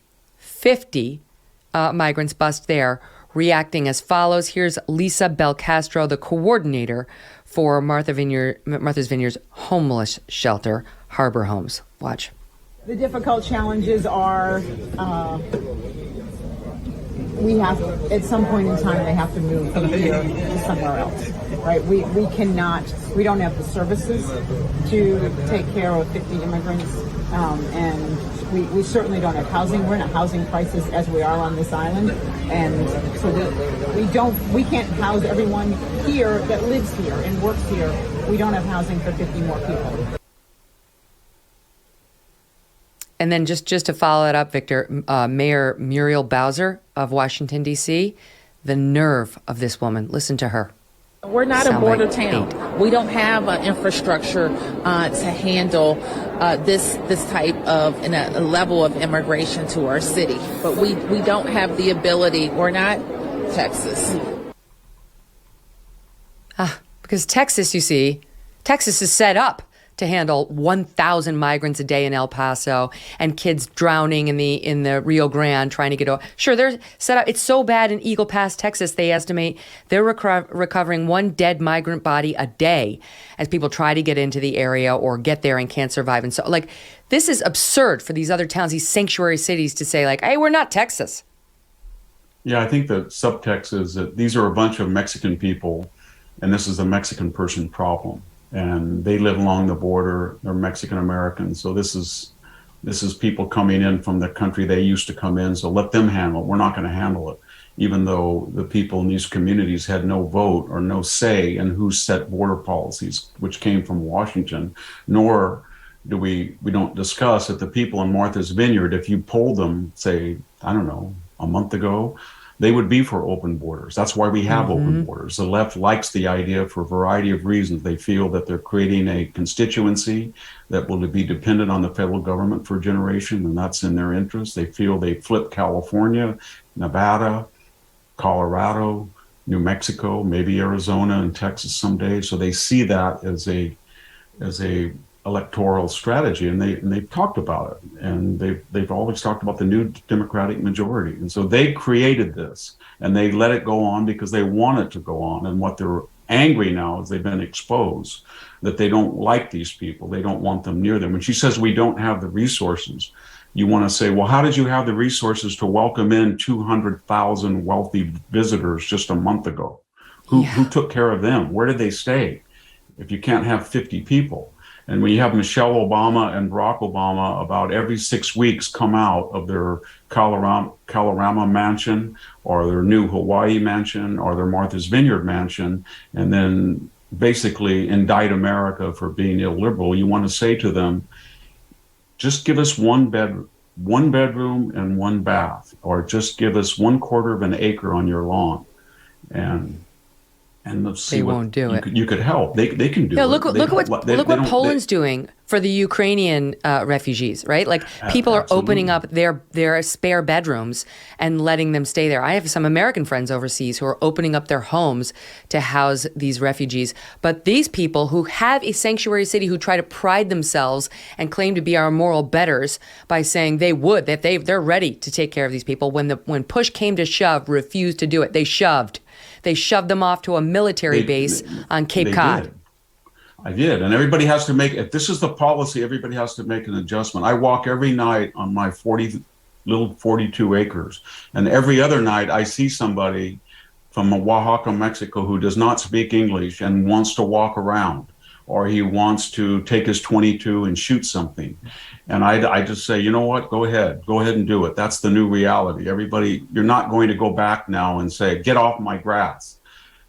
migrants bust there, reacting as follows. Here's Lisa Belcastro, the coordinator for Martha's Vineyard's homeless shelter, Harbor Homes. Watch. The difficult challenges are we have, at some point in time, they have to move from here to somewhere else, right? We don't have the services to take care of 50 immigrants, and we certainly don't have housing. We're in a housing crisis as we are on this island, and so we can't house everyone here that lives here and works here. We don't have housing for 50 more people. And then just to follow it up, Victor, Mayor Muriel Bowser of Washington, D.C., the nerve of this woman. Listen to her. We're not a border town. We don't have an infrastructure to handle this type of a level of immigration to our city. But we don't have the ability. We're not Texas. Because Texas, you see, Texas is set up to handle 1,000 migrants a day in El Paso and kids drowning in the Rio Grande trying to get over. Sure, they're set up. It's so bad in Eagle Pass, Texas, they estimate they're recovering 1 dead migrant body a day as people try to get into the area or get there and can't survive. And so, this is absurd for these other towns, these sanctuary cities, to say, hey, we're not Texas. Yeah, I think the subtext is that these are a bunch of Mexican people, and this is a Mexican person problem. And they live along the border. They're Mexican Americans. So this is people coming in from the country they used to come in. So let them handle it. We're not going to handle it, even though the people in these communities had no vote or no say in who set border policies, which came from Washington. Nor do we don't discuss that the people in Martha's Vineyard, if you polled them, say, I don't know, a month ago, they would be for open borders. That's why we have open borders. The left likes the idea for a variety of reasons. They feel that they're creating a constituency that will be dependent on the federal government for a generation, and that's in their interest. They feel they flip California, Nevada, Colorado, New Mexico, maybe Arizona and Texas someday. So they see that as a electoral strategy, and they've talked about it, and they've always talked about the new Democratic majority, and so they created this, and they let it go on because they want it to go on. And what they're angry now is they've been exposed that they don't like these people, they don't want them near them. When she says we don't have the resources, you want to say, well, how did you have the resources to welcome in 200,000 wealthy visitors just a month ago? Who took care of them? Where did they stay? If you can't have 50 people. And when you have Michelle Obama and Barack Obama about every 6 weeks come out of their Colorama mansion or their new Hawaii mansion or their Martha's Vineyard mansion, and then basically indict America for being illiberal, you want to say to them, just give us one bedroom and one bath, or just give us 1/4 of an acre on your lawn, and let's see. They what won't do it. You could help. They can do it. Look what Poland's doing for the Ukrainian refugees, right? Like people are opening up their spare bedrooms and letting them stay there. I have some American friends overseas who are opening up their homes to house these refugees. But these people who have a sanctuary city, who try to pride themselves and claim to be our moral betters by saying they're ready to take care of these people, when push came to shove, refused to do it. They shoved them off to a military base on Cape Cod. I did. And everybody has to make, if this is the policy, everybody has to make an adjustment. I walk every night on my 42 acres. And every other night I see somebody from Oaxaca, Mexico, who does not speak English and wants to walk around, or he wants to take his .22 and shoot something. And I just say, you know what, go ahead and do it. That's the new reality. Everybody, you're not going to go back now and say, get off my grass.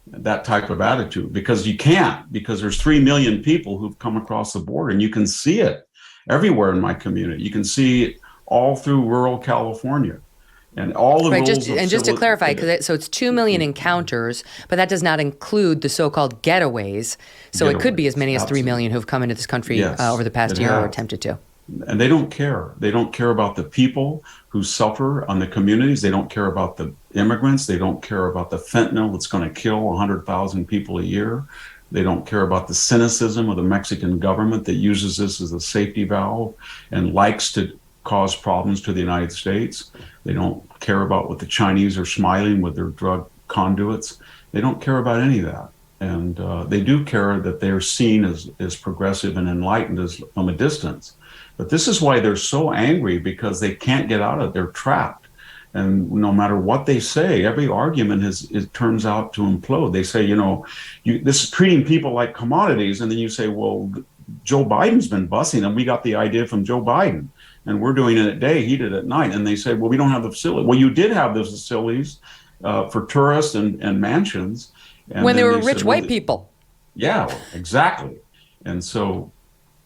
That type of attitude, because you can't, because there's 3 million people who've come across the border, and you can see it everywhere in my community. You can see it all through rural California. And all the rules just to clarify, so it's 2 million encounters, but that does not include the so-called getaways. So it could be as many as 3 million who've come into this country over the past year or attempted to. And they don't care. They don't care about the people who suffer on the communities. They don't care about the immigrants. They don't care about the fentanyl that's going to kill 100,000 people a year. They don't care about the cynicism of the Mexican government that uses this as a safety valve and likes to cause problems to the United States. They don't care about what the Chinese are smiling with their drug conduits. They don't care about any of that. And they do care that they're seen as progressive and enlightened from a distance. But this is why they're so angry, because they can't get out of it. They're trapped. And no matter what they say, every argument it turns out to implode. They say, this is treating people like commodities. And then you say, well, Joe Biden's been busing them. We got the idea from Joe Biden. And we're doing it at day, he did it at night. And they say, well, we don't have the facility. Well, you did have those facilities for tourists and mansions. And when they were rich white people. Yeah, exactly. And so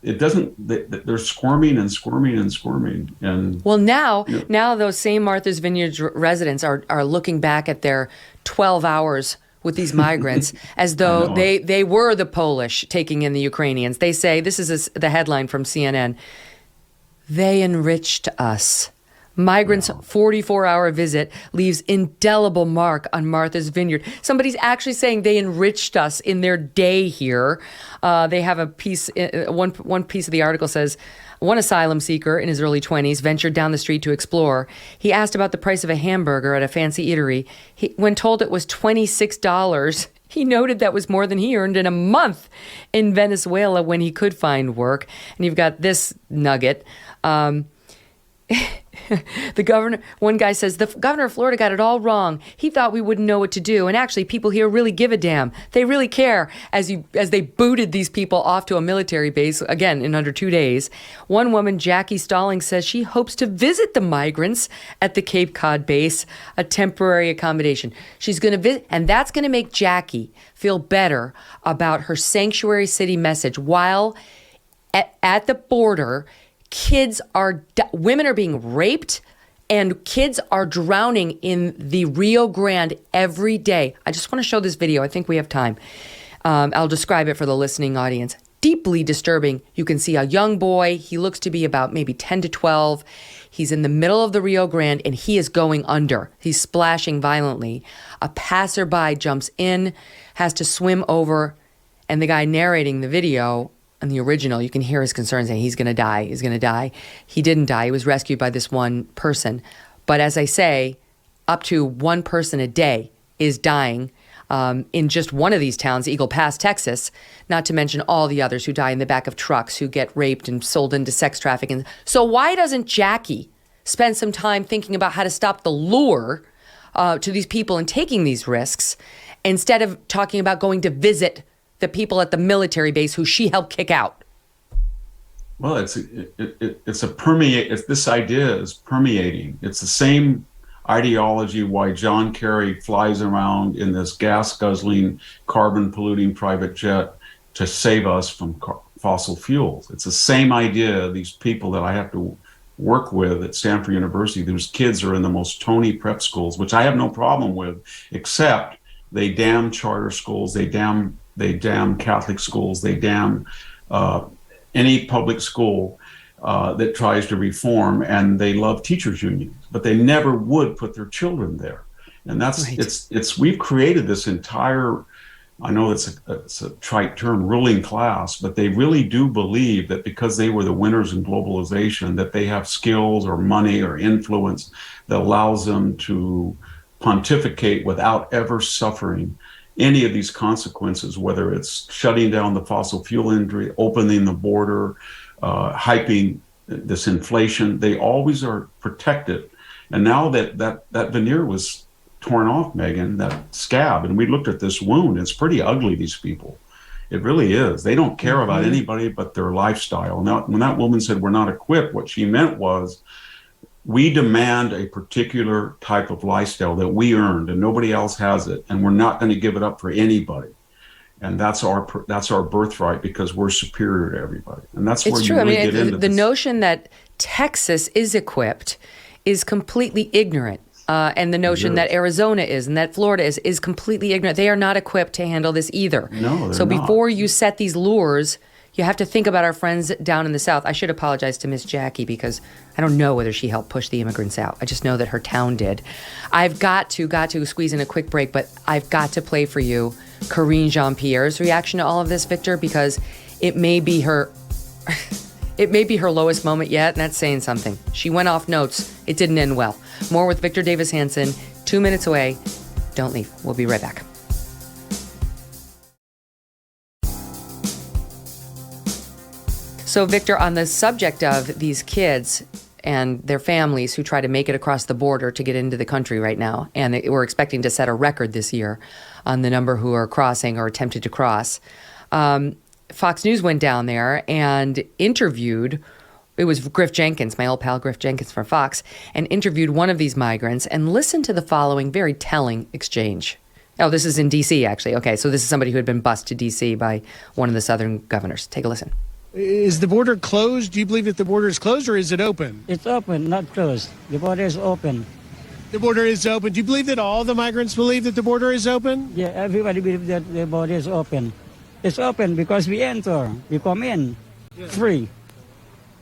it doesn't, they're squirming. And well, now those same Martha's Vineyard residents are looking back at their 12 hours with these migrants as though they were the Polish taking in the Ukrainians. They say, this is the headline from CNN, they enriched us. Migrants' 44-hour visit leaves indelible mark on Martha's Vineyard. Somebody's actually saying they enriched us in their day here. They have a piece, one piece of the article says, one asylum seeker in his early 20s ventured down the street to explore. He asked about the price of a hamburger at a fancy eatery. When told it was $26, he noted that was more than he earned in a month in Venezuela when he could find work. And you've got this nugget. The governor, one guy says, the governor of Florida got it all wrong. He thought we wouldn't know what to do. And actually, people here really give a damn. They really care as they booted these people off to a military base, again, in under 2 days. One woman, Jackie Stallings, says she hopes to visit the migrants at the Cape Cod base, a temporary accommodation. She's going to visit, and that's going to make Jackie feel better about her sanctuary city message. While at the border, women are being raped and kids are drowning in the Rio Grande every day. I just want to show this video. I think we have time. I'll describe it for the listening audience. Deeply disturbing. You can see a young boy. He looks to be about maybe 10 to 12. He's in the middle of the Rio Grande and he is going under. He's splashing violently. A passerby jumps in, has to swim over, and the guy narrating the video, in the original, you can hear his concern saying he's going to die. He didn't die. He was rescued by this one person. But as I say, up to one person a day is dying in just one of these towns, Eagle Pass, Texas, not to mention all the others who die in the back of trucks, who get raped and sold into sex trafficking. So why doesn't Jackie spend some time thinking about how to stop the lure to these people and taking these risks, instead of talking about going to visit the people at the military base who she helped kick out? Well, it's a permeate. This idea is permeating. It's the same ideology why John Kerry flies around in this gas guzzling, carbon polluting private jet to save us from fossil fuels. It's the same idea. These people that I have to work with at Stanford University, those kids are in the most Tony prep schools, which I have no problem with, except they damn charter schools, they damn Catholic schools, they damn any public school that tries to reform, and they love teachers unions, but they never would put their children there. And that's right. We've created this entire, I know it's a trite term, ruling class, but they really do believe that because they were the winners in globalization, that they have skills or money or influence that allows them to pontificate without ever suffering any of these consequences, whether it's shutting down the fossil fuel industry, opening the border, hyping this inflation. They always are protected. And now that veneer was torn off, Megyn, that scab, and we looked at this wound, it's pretty ugly, these people. It really is. They don't care about anybody but their lifestyle. Now, when that woman said we're not equipped, what she meant was, we demand a particular type of lifestyle that we earned and nobody else has it, and we're not going to give it up for anybody. And that's our birthright, because we're superior to everybody. And that's where you really get into the notion that Texas is equipped is completely ignorant. And the notion that Arizona is and that Florida is completely ignorant. They are not equipped to handle this either. No, so before you set these lures, you have to think about our friends down in the South. I should apologize to Miss Jackie, because I don't know whether she helped push the immigrants out. I just know that her town did. I've got to squeeze in a quick break, but I've got to play for you Karine Jean-Pierre's reaction to all of this, Victor, because it may be her lowest moment yet, and that's saying something. She went off notes. It didn't end well. More with Victor Davis Hanson, 2 minutes away. Don't leave. We'll be right back. So, Victor, on the subject of these kids and their families who try to make it across the border to get into the country right now, and we're expecting to set a record this year on the number who are crossing or attempted to cross, Fox News went down there and interviewed, it was Griff Jenkins, my old pal Griff Jenkins from Fox, and interviewed one of these migrants, and listened to the following very telling exchange. Oh, this is in D.C., actually. Okay, so this is somebody who had been bused to D.C. by one of the southern governors. Take a listen. Is the border closed? Do you believe that the border is closed, or is it open? It's open, not closed. The border is open. The border is open. Do you believe that all the migrants believe that the border is open? Yeah, everybody believes that the border is open. It's open because we enter, we come in, free,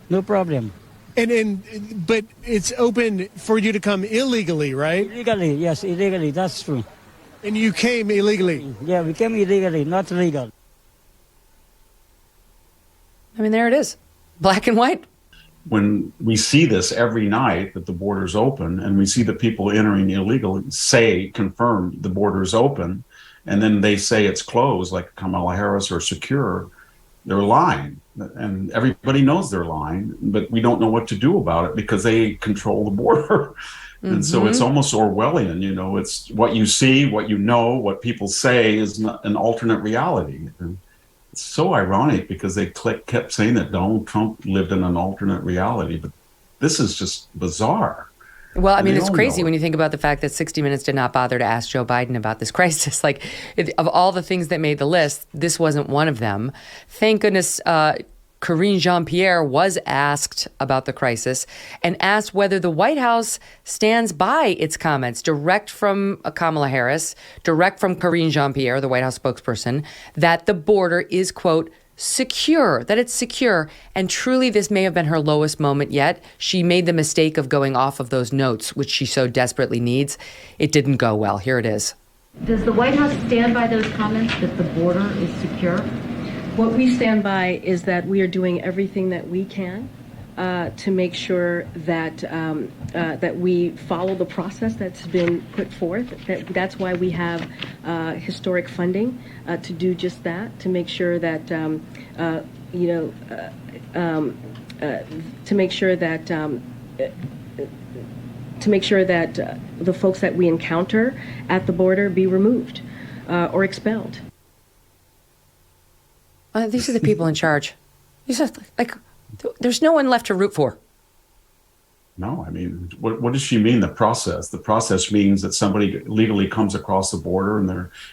no problem. But it's open for you to come illegally, right? Illegally, yes, illegally, that's true. And you came illegally? Yeah, we came illegally, not legal. I mean, there it is. Black and white. When we see this every night, that the border's open, and we see the people entering illegal say, confirm the border's open, and then they say it's closed, like Kamala Harris, or secure, they're lying. And everybody knows they're lying, but we don't know what to do about it because they control the border. And so it's almost Orwellian, you know, it's what you see, what you know, what people say is not an alternate reality. And it's so ironic because they kept saying that Donald Trump lived in an alternate reality, but this is just bizarre. Well, I mean, it's crazy when you think about the fact that 60 Minutes did not bother to ask Joe Biden about this crisis. Like, of all the things that made the list, this wasn't one of them. Thank goodness Karine Jean-Pierre was asked about the crisis and asked whether the White House stands by its comments, direct from Kamala Harris, direct from Karine Jean-Pierre, the White House spokesperson, that the border is, quote, secure, that it's secure. And truly, this may have been her lowest moment yet. She made the mistake of going off of those notes, which she so desperately needs. It didn't go well. Here it is. Does the White House stand by those comments that the border is secure? What we stand by is that we are doing everything that we can to make sure that that we follow the process that's been put forth. That's why we have historic funding to do just that, to make sure that to make sure that the folks that we encounter at the border be removed or expelled. These are the people in charge. These are, like, There's no one left to root for. No, I mean, what does she mean, the process? The process means that somebody legally comes across the border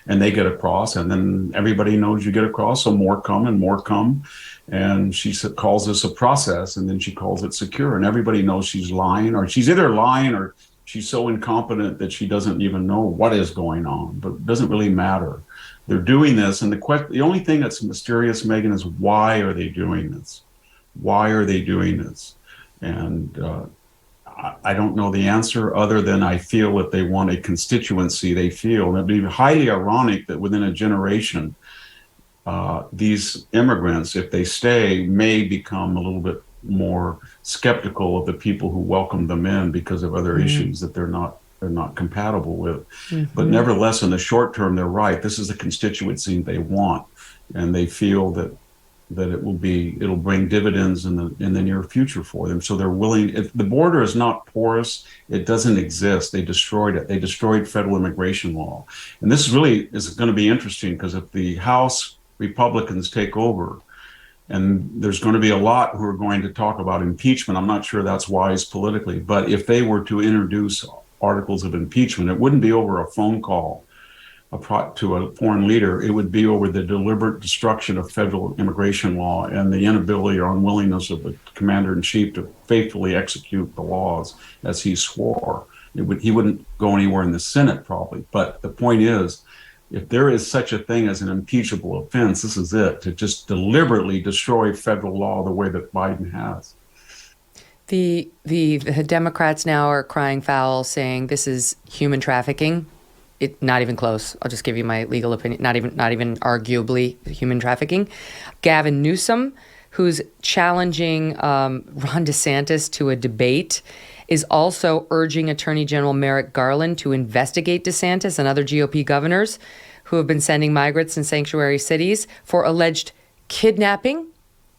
and they get across, and then everybody knows you get across, so more come and more come. And she calls this a process, and then she calls it secure, and everybody knows she's lying, or she's either lying or she's so incompetent that she doesn't even know what is going on, but it doesn't really matter. They're doing this, and the only thing that's mysterious, Megyn, is why are they doing this? Why are they doing this? And I don't know the answer, other than I feel that they want a constituency. They feel, and it'd be highly ironic that within a generation, these immigrants, if they stay, may become a little bit more skeptical of the people who welcome them in because of other issues that they're not compatible with. But nevertheless, in the short term, they're right. This is the constituency they want, and they feel that it'll bring dividends in the near future for them. So they're willing. If the border is not porous, it doesn't exist. They destroyed it. They destroyed federal immigration law. And this really is going to be interesting, because if the House Republicans take over, and there's going to be a lot who are going to talk about impeachment. I'm not sure that's wise politically, but if they were to introduce articles of impeachment, it wouldn't be over a phone call to a foreign leader. It would be over the deliberate destruction of federal immigration law and the inability or unwillingness of the commander-in-chief to faithfully execute the laws as he swore. He wouldn't go anywhere in the Senate probably. But the point is, if there is such a thing as an impeachable offense, this is it, to just deliberately destroy federal law the way that Biden has. The Democrats now are crying foul, saying this is human trafficking. Not even close. I'll just give you my legal opinion. Not even arguably human trafficking. Gavin Newsom, who's challenging Ron DeSantis to a debate, is also urging Attorney General Merrick Garland to investigate DeSantis and other GOP governors who have been sending migrants in sanctuary cities for alleged kidnapping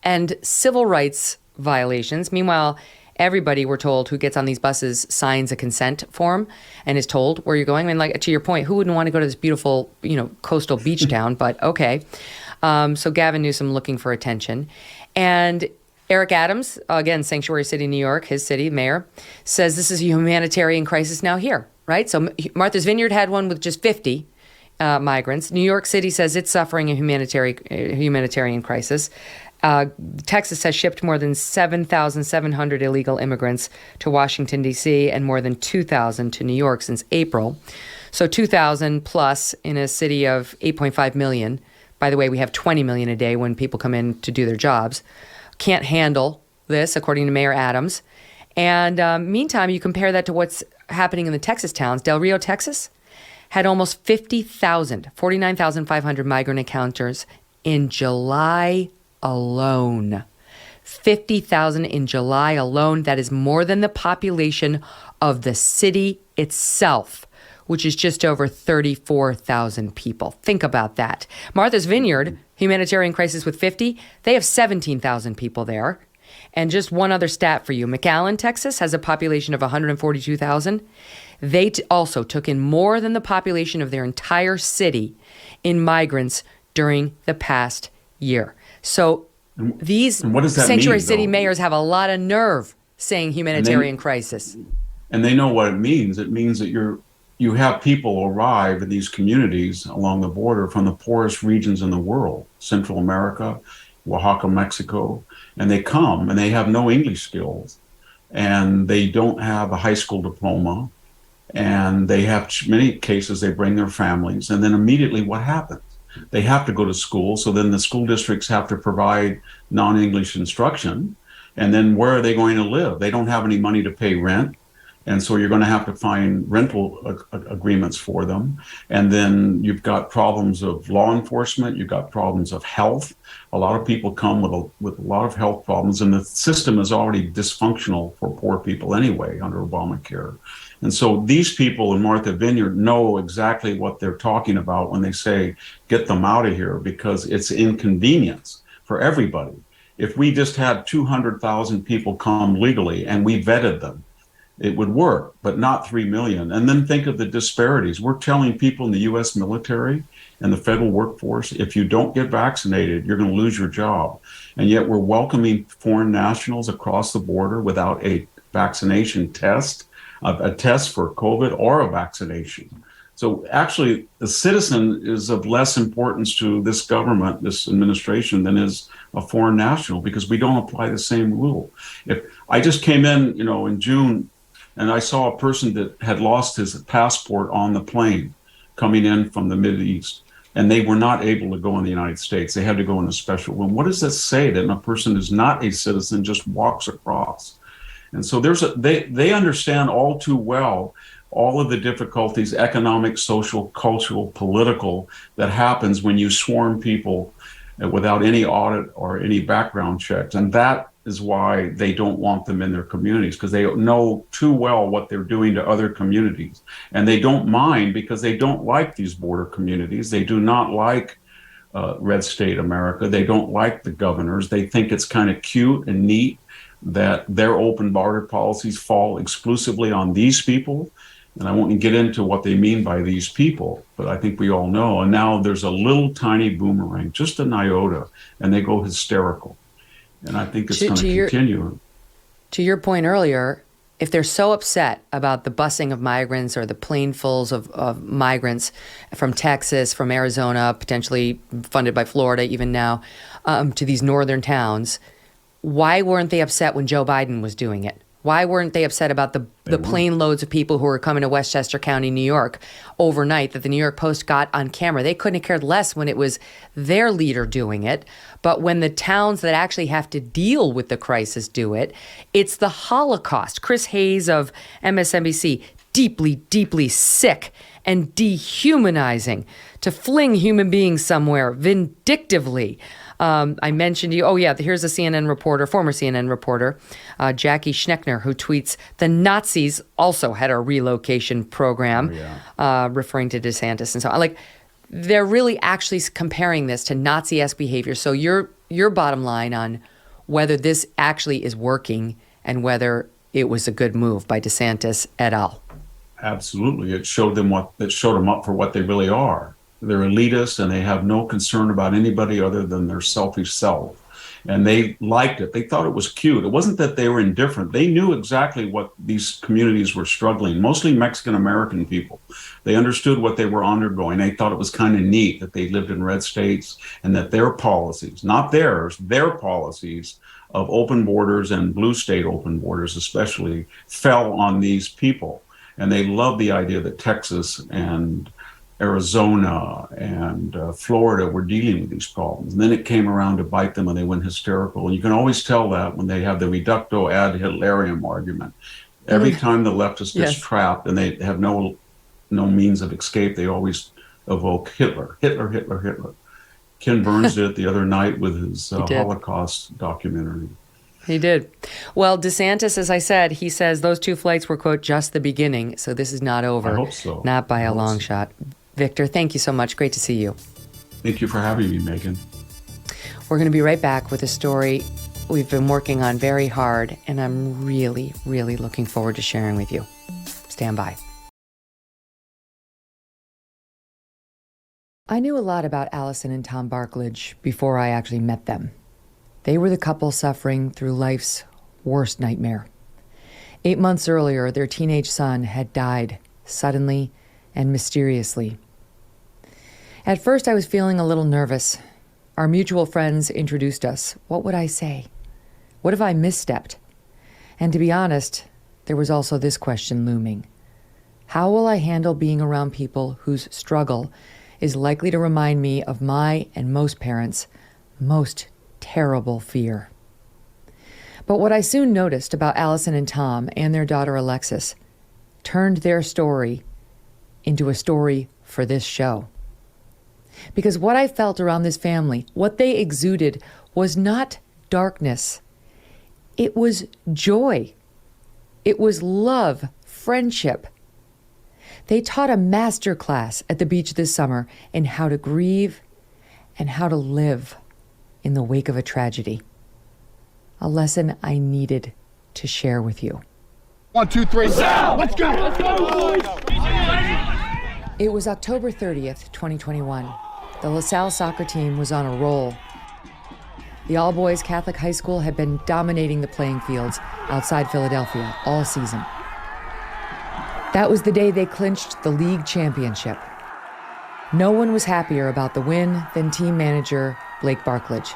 and civil rights violations. Meanwhile, everybody, we're told, who gets on these buses signs a consent form and is told where you're going. I mean, like, to your point, who wouldn't want to go to this beautiful, coastal beach town? But okay. So Gavin Newsom looking for attention. And Eric Adams, again, Sanctuary City, New York, his city, mayor, says this is a humanitarian crisis now here, right? So Martha's Vineyard had one with just 50 migrants. New York City says it's suffering a humanitarian crisis. Texas has shipped more than 7,700 illegal immigrants to Washington, D.C., and more than 2,000 to New York since April. So 2,000 plus in a city of 8.5 million. By the way, we have 20 million a day when people come in to do their jobs. Can't handle this, according to Mayor Adams. And meantime, you compare that to what's happening in the Texas towns. Del Rio, Texas, had almost 50,000, 49,500 migrant encounters in July alone. 50,000 in July alone. That is more than the population of the city itself, which is just over 34,000 people. Think about that. Martha's Vineyard, humanitarian crisis with 50, they have 17,000 people there. And just one other stat for you. McAllen, Texas, has a population of 142,000. They also took in more than the population of their entire city in migrants during the past year. So these sanctuary city mayors have a lot of nerve saying humanitarian crisis. And they know what it means. It means that you have people arrive in these communities along the border from the poorest regions in the world, Central America, Oaxaca, Mexico, and they come and they have no English skills, and they don't have a high school diploma, and they have many cases they bring their families, and then immediately what happens? They have to go to school, so then the school districts have to provide non-English instruction, and then where are they going to live? They don't have any money to pay rent. And so you're going to have to find rental agreements for them. And then you've got problems of law enforcement. You've got problems of health. A lot of people come with a lot of health problems, and the system is already dysfunctional for poor people anyway under Obamacare. And so these people in Martha Vineyard know exactly what they're talking about when they say, get them out of here, because it's inconvenience for everybody. If we just had 200,000 people come legally and we vetted them, it would work, but not 3 million. And then think of the disparities. We're telling people in the U.S. military and the federal workforce, if you don't get vaccinated, you're going to lose your job. And yet we're welcoming foreign nationals across the border without a vaccination test, a test for COVID or a vaccination. So actually, the citizen is of less importance to this government, this administration, than is a foreign national, because we don't apply the same rule. If I just came in, in June, and I saw a person that had lost his passport on the plane coming in from the Mideast, and they were not able to go in the United States. They had to go in a special room. What does that say? That a person who's not a citizen just walks across. And so they understand all too well all of the difficulties, economic, social, cultural, political, that happens when you swarm people without any audit or any background checks. And that is why they don't want them in their communities, because they know too well what they're doing to other communities. And they don't mind, because they don't like these border communities. They do not like red state America. They don't like the governors. They think it's kind of cute and neat that their open border policies fall exclusively on these people. And I won't get into what they mean by these people, but I think we all know. And now there's a little tiny boomerang, just an iota, and they go hysterical. And I think it's going to continue. To your point earlier, if they're so upset about the busing of migrants or the planefuls of migrants from Texas, from Arizona, potentially funded by Florida even now, to these northern towns, why weren't they upset when Joe Biden was doing it? Why weren't they upset about the plane loads of people who were coming to Westchester County, New York, overnight that the New York Post got on camera? They couldn't have cared less when it was their leader doing it. But when the towns that actually have to deal with the crisis do it, it's the Holocaust. Chris Hayes of MSNBC, deeply, deeply sick and dehumanizing to fling human beings somewhere vindictively. I mentioned you. Oh, yeah, here's a CNN reporter, former CNN reporter, Jackie Schneckner, who tweets, the Nazis also had a relocation program, referring to DeSantis and so on. Like, they're really actually comparing this to Nazi-esque behavior. So your bottom line on whether this actually is working and whether it was a good move by DeSantis et al. Absolutely. It showed them up for what they really are. They're elitist, and they have no concern about anybody other than their selfish self. And they liked it. They thought it was cute. It wasn't that they were indifferent. They knew exactly what these communities were struggling, mostly Mexican-American people. They understood what they were undergoing. They thought it was kind of neat that they lived in red states and that their policies, not theirs, their policies of open borders and blue state open borders especially, fell on these people. And they loved the idea that Texas and Arizona and Florida were dealing with these problems. And then it came around to bite them, and they went hysterical. And you can always tell that when they have the reducto ad Hitlerium argument. Every time the leftist gets trapped and they have no means of escape, they always evoke Hitler. Ken Burns did it the other night with his Holocaust documentary. He did. Well, DeSantis, as I said, he says those two flights were, quote, just the beginning. So this is not over. I hope so. Not by a long shot. Victor, thank you so much. Great to see you. Thank you for having me, Megyn. We're going to be right back with a story we've been working on very hard, and I'm really, really looking forward to sharing with you. Stand by. I knew a lot about Allison and Tom Barklage before I actually met them. They were the couple suffering through life's worst nightmare. 8 months earlier, their teenage son had died suddenly and mysteriously. At first, I was feeling a little nervous. Our mutual friends introduced us. What would I say? What if I misstepped? And to be honest, there was also this question looming. How will I handle being around people whose struggle is likely to remind me of my and most parents' most terrible fear? But what I soon noticed about Allison and Tom and their daughter Alexis turned their story into a story for this show. Because what I felt around this family, what they exuded, was not darkness. It was joy. It was love, friendship. They taught a master class at the beach this summer in how to grieve and how to live in the wake of a tragedy. A lesson I needed to share with you. 1, 2, 3. Let's go. Let's go. It was October 30th, 2021. The LaSalle soccer team was on a roll. The all-boys Catholic high school had been dominating the playing fields outside Philadelphia all season. That was the day they clinched the league championship. No one was happier about the win than team manager Blake Barklage.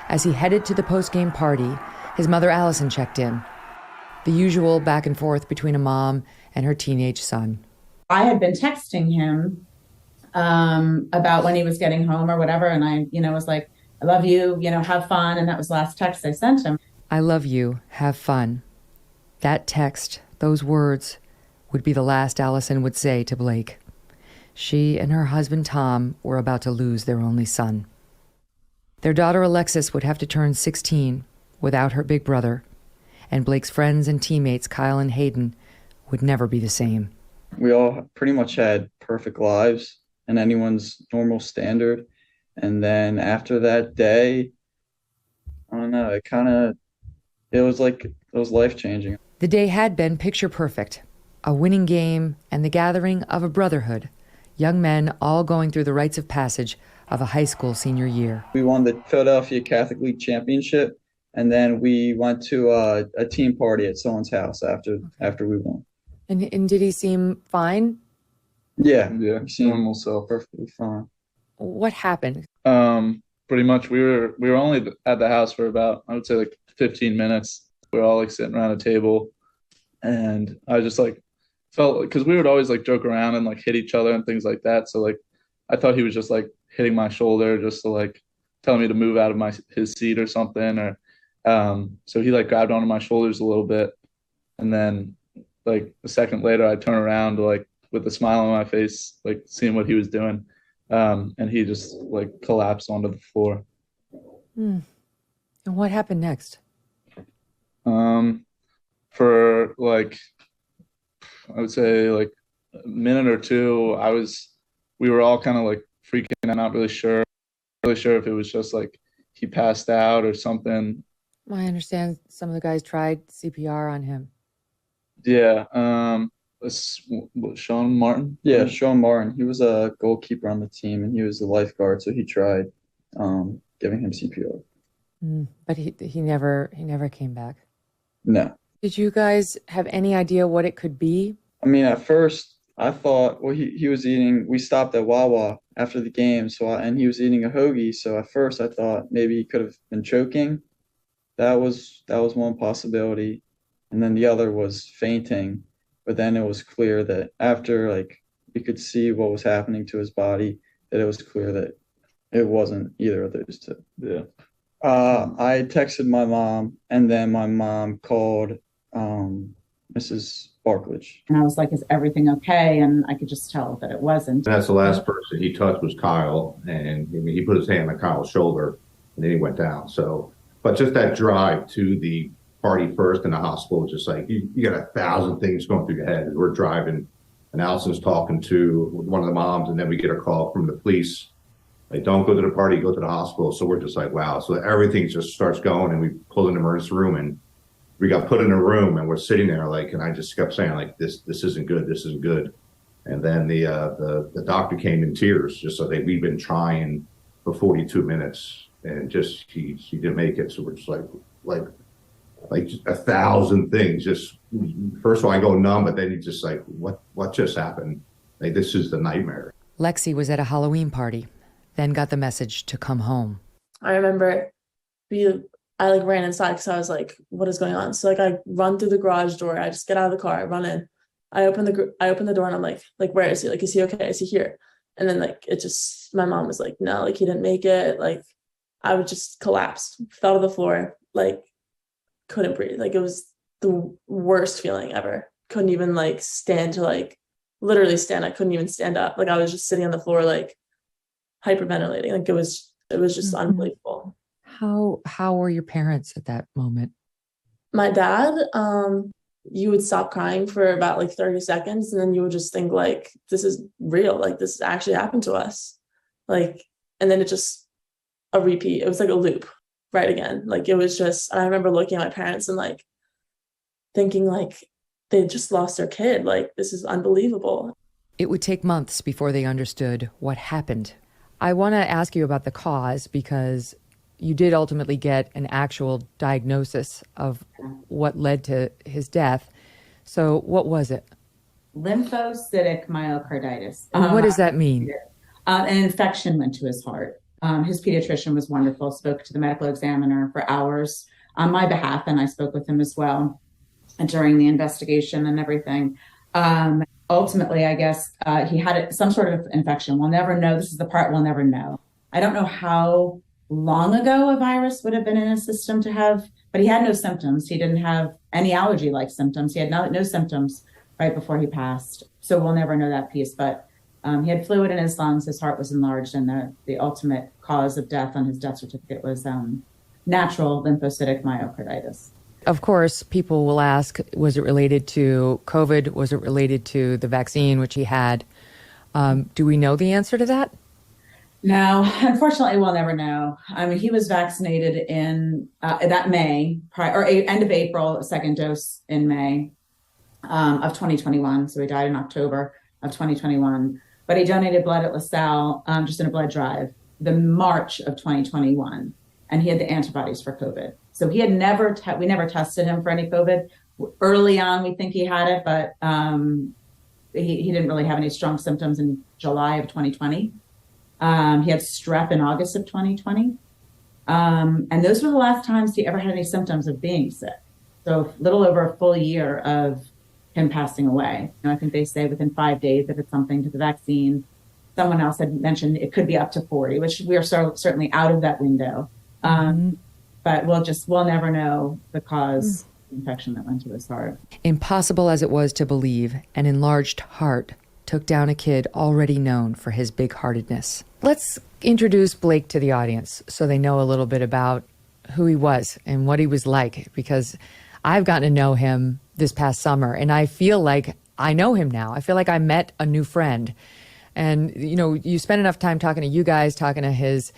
As he headed to the post-game party, his mother Allison checked in. The usual back and forth between a mom and her teenage son. I had been texting him about when he was getting home or whatever, and I, was like, I love you, have fun, and that was the last text I sent him. I love you, have fun. That text, those words, would be the last Allison would say to Blake. She and her husband Tom were about to lose their only son. Their daughter Alexis would have to turn 16 without her big brother, and Blake's friends and teammates Kyle and Hayden would never be the same. We all pretty much had perfect lives in anyone's normal standard. And then after that day, I don't know, it was life-changing. The day had been picture perfect. A winning game and the gathering of a brotherhood. Young men all going through the rites of passage of a high school senior year. We won the Philadelphia Catholic League Championship, and then we went to a team party at someone's house after we won. And did he seem fine? Yeah, he seemed himself perfectly fine. What happened? Pretty much we were only at the house for about, I would say, like 15 minutes. We were all sitting around a table, and I just felt, because we would always joke around and hit each other and things like that. So I thought he was just hitting my shoulder just to tell me to move out of his seat or something, or so he grabbed onto my shoulders a little bit, and then a second later I turn around to with a smile on my face, seeing what he was doing, and he just collapsed onto the floor. And what happened next? For I would say a minute or two, we were all kind of freaking out, not really sure if it was just he passed out or something. I understand some of the guys tried CPR on him. Yeah. Sean Martin? Yeah, Sean Martin. He was a goalkeeper on the team, and he was the lifeguard, so he tried giving him CPR. But he never came back. No. Did you guys have any idea what it could be? I mean, at first I thought, he was eating. We stopped at Wawa after the game, and he was eating a hoagie. So at first I thought maybe he could have been choking. That was one possibility, and then the other was fainting. But then it was clear that after we could see what was happening to his body, that it was clear that it wasn't either of those two. Yeah. I texted my mom, and then my mom called Mrs. Barklage. And I was like, is everything okay? And I could just tell that it wasn't. And that's the last person he touched was Kyle, and he put his hand on Kyle's shoulder, and then he went down. So, but just that drive to the party first in the hospital, just you got 1,000 things going through your head. We're driving, and Allison's talking to one of the moms, and then we get a call from the police. Don't go to the party, go to the hospital. So we're just wow. So everything just starts going, and we pull in the emergency room, and we got put in a room, and we're sitting there and I just kept saying this isn't good. This isn't good. And then the doctor came in tears, just so we've been trying for 42 minutes, and just she didn't make it. So we're just just 1,000 things. Just first of all, I go numb, but then you just what just happened? This is the nightmare. Lexi was at a Halloween party, then got the message to come home. I remember I ran inside because I was what is going on? So I run through the garage door. I just get out of the car, I run in. I open the door, and I'm like, where is he? Is he okay? Is he here? And then it just, my mom was no, he didn't make it. I would just collapse, fell to the floor, couldn't breathe. It was the worst feeling ever. Couldn't even stand to literally stand. I couldn't even stand up. I was just sitting on the floor, hyperventilating. It was just unbelievable. How were your parents at that moment? My dad, you would stop crying for about 30 seconds, and then you would just think this is real. This actually happened to us. And then it just a repeat. It was a loop right again. It was just, and I remember looking at my parents, and thinking like they just lost their kid. Like, this is unbelievable. It would take months before they understood what happened. I want to ask you about the cause because you did ultimately get an actual diagnosis of what led to his death. So what was it? Lymphocytic myocarditis. And what does that mean? An infection went to his heart. His pediatrician was wonderful, spoke to the medical examiner for hours on my behalf, and I spoke with him as well during the investigation and everything. Ultimately, I guess he had some sort of infection. We'll never know. This is the part we'll never know. I don't know how long ago a virus would have been in his system to have, but he had no symptoms. He didn't have any allergy-like symptoms. He had no symptoms right before he passed. So we'll never know that piece. But he had fluid in his lungs. His heart was enlarged, and the ultimate cause of death on his death certificate was natural lymphocytic myocarditis. Of course, people will ask, was it related to COVID? Was it related to the vaccine, which he had? Do we know the answer to that? No, unfortunately, we'll never know. I mean, he was vaccinated in that May, end of April, second dose in May of 2021. So he died in October of 2021. But he donated blood at LaSalle, just in a blood drive, the March of 2021. And he had the antibodies for COVID. So he had we never tested him for any COVID. Early on, we think he had it, but he didn't really have any strong symptoms in July of 2020. He had strep in August of 2020. And those were the last times he ever had any symptoms of being sick. So a little over a full year of him passing away. I think they say within 5 days if it's something to the vaccine. Someone else had mentioned it could be up to 40, which we are certainly out of that window. But we'll never know the cause of the infection that went to his heart. Impossible as it was to believe, an enlarged heart took down a kid already known for his big-heartedness. Let's introduce Blake to the audience so they know a little bit about who he was and what he was like, because I've gotten to know him this past summer, and I feel like I know him now. I feel like I met a new friend. And, you spend enough time talking to you guys, talking to his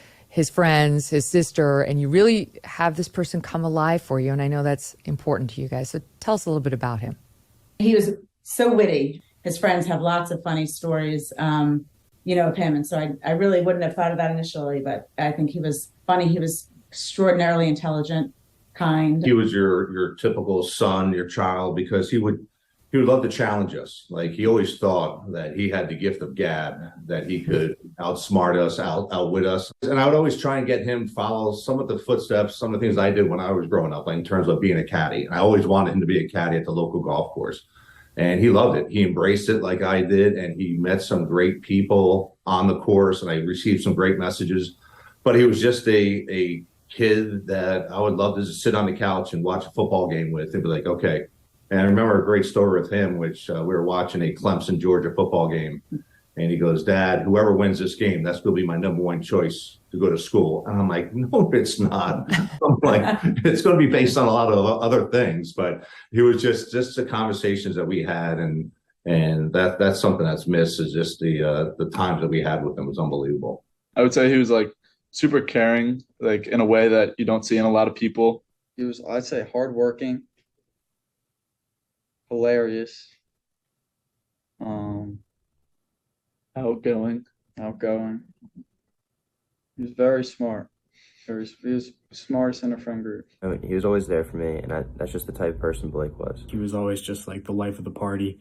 friends, his sister, and you really have this person come alive for you. And I know that's important to you guys. So tell us a little bit about him. He was so witty. His friends have lots of funny stories, of him. And so I really wouldn't have thought of that initially, but I think he was funny. He was extraordinarily intelligent, kind. He was your typical son, your child, because he would love to challenge us. Like, he always thought that he had the gift of gab, that he could outsmart us, outwit us. And I would always try and get him follow some of the footsteps, some of the things I did when I was growing up, like in terms of being a caddy. And I always wanted him to be a caddy at the local golf course. And he loved it. He embraced it like I did. And he met some great people on the course, and I received some great messages. But he was just a kid that I would love to just sit on the couch and watch a football game with and be like, okay. And I remember a great story with him, which we were watching a Clemson-Georgia football game. And he goes, "Dad, whoever wins this game, that's going to be my number one choice to go to school." And I'm like, "No, it's not." I'm like, it's going to be based on a lot of other things. But he was just the conversations that we had. And that's something that's missed, is just the times that we had with him was unbelievable. I would say he was like super caring, like in a way that you don't see in a lot of people. He was, I'd say, hardworking, hilarious, outgoing. He was very smart. He was smartest in a friend group. I mean, he was always there for me, and that's just the type of person Blake was. He was always just like the life of the party,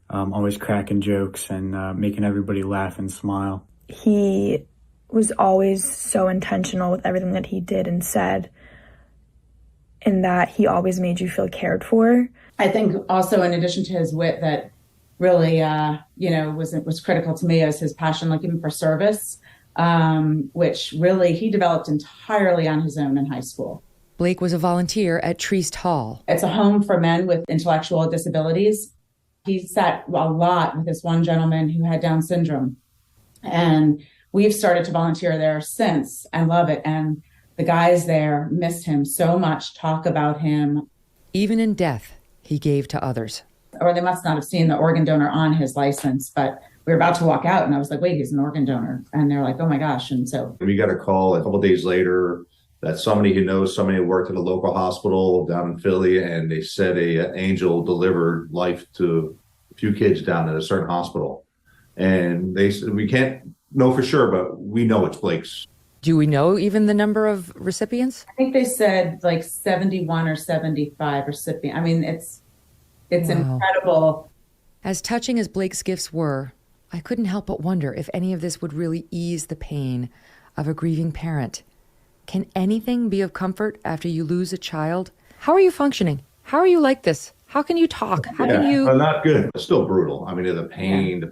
always cracking jokes and making everybody laugh and smile. He was always so intentional with everything that he did and said, in that he always made you feel cared for. I think also, in addition to his wit, that really, was critical to me, as his passion, like even for service, which really he developed entirely on his own in high school. Blake was a volunteer at Treast Hall. It's a home for men with intellectual disabilities. He sat a lot with this one gentleman who had Down syndrome. And we've started to volunteer there since and love it. And the guys there missed him so much, talk about him. Even in death, he gave to others. Or they must not have seen the organ donor on his license, but we were about to walk out and I was like, wait, he's an organ donor. And they're like, oh my gosh. And so we got a call a couple of days later That's somebody who knows somebody who worked at a local hospital down in Philly, and they said a angel delivered life to a few kids down at a certain hospital. And they said, we can't know for sure, but we know it's Blake's. Do we know even the number of recipients? I think they said like 71 or 75 recipients. I mean, it's incredible. As touching as Blake's gifts were, I couldn't help but wonder if any of this would really ease the pain of a grieving parent. Can anything be of comfort after you lose a child? How are you functioning? How are you like this? How can you talk? How can you? Well, not good. It's still brutal. I mean, the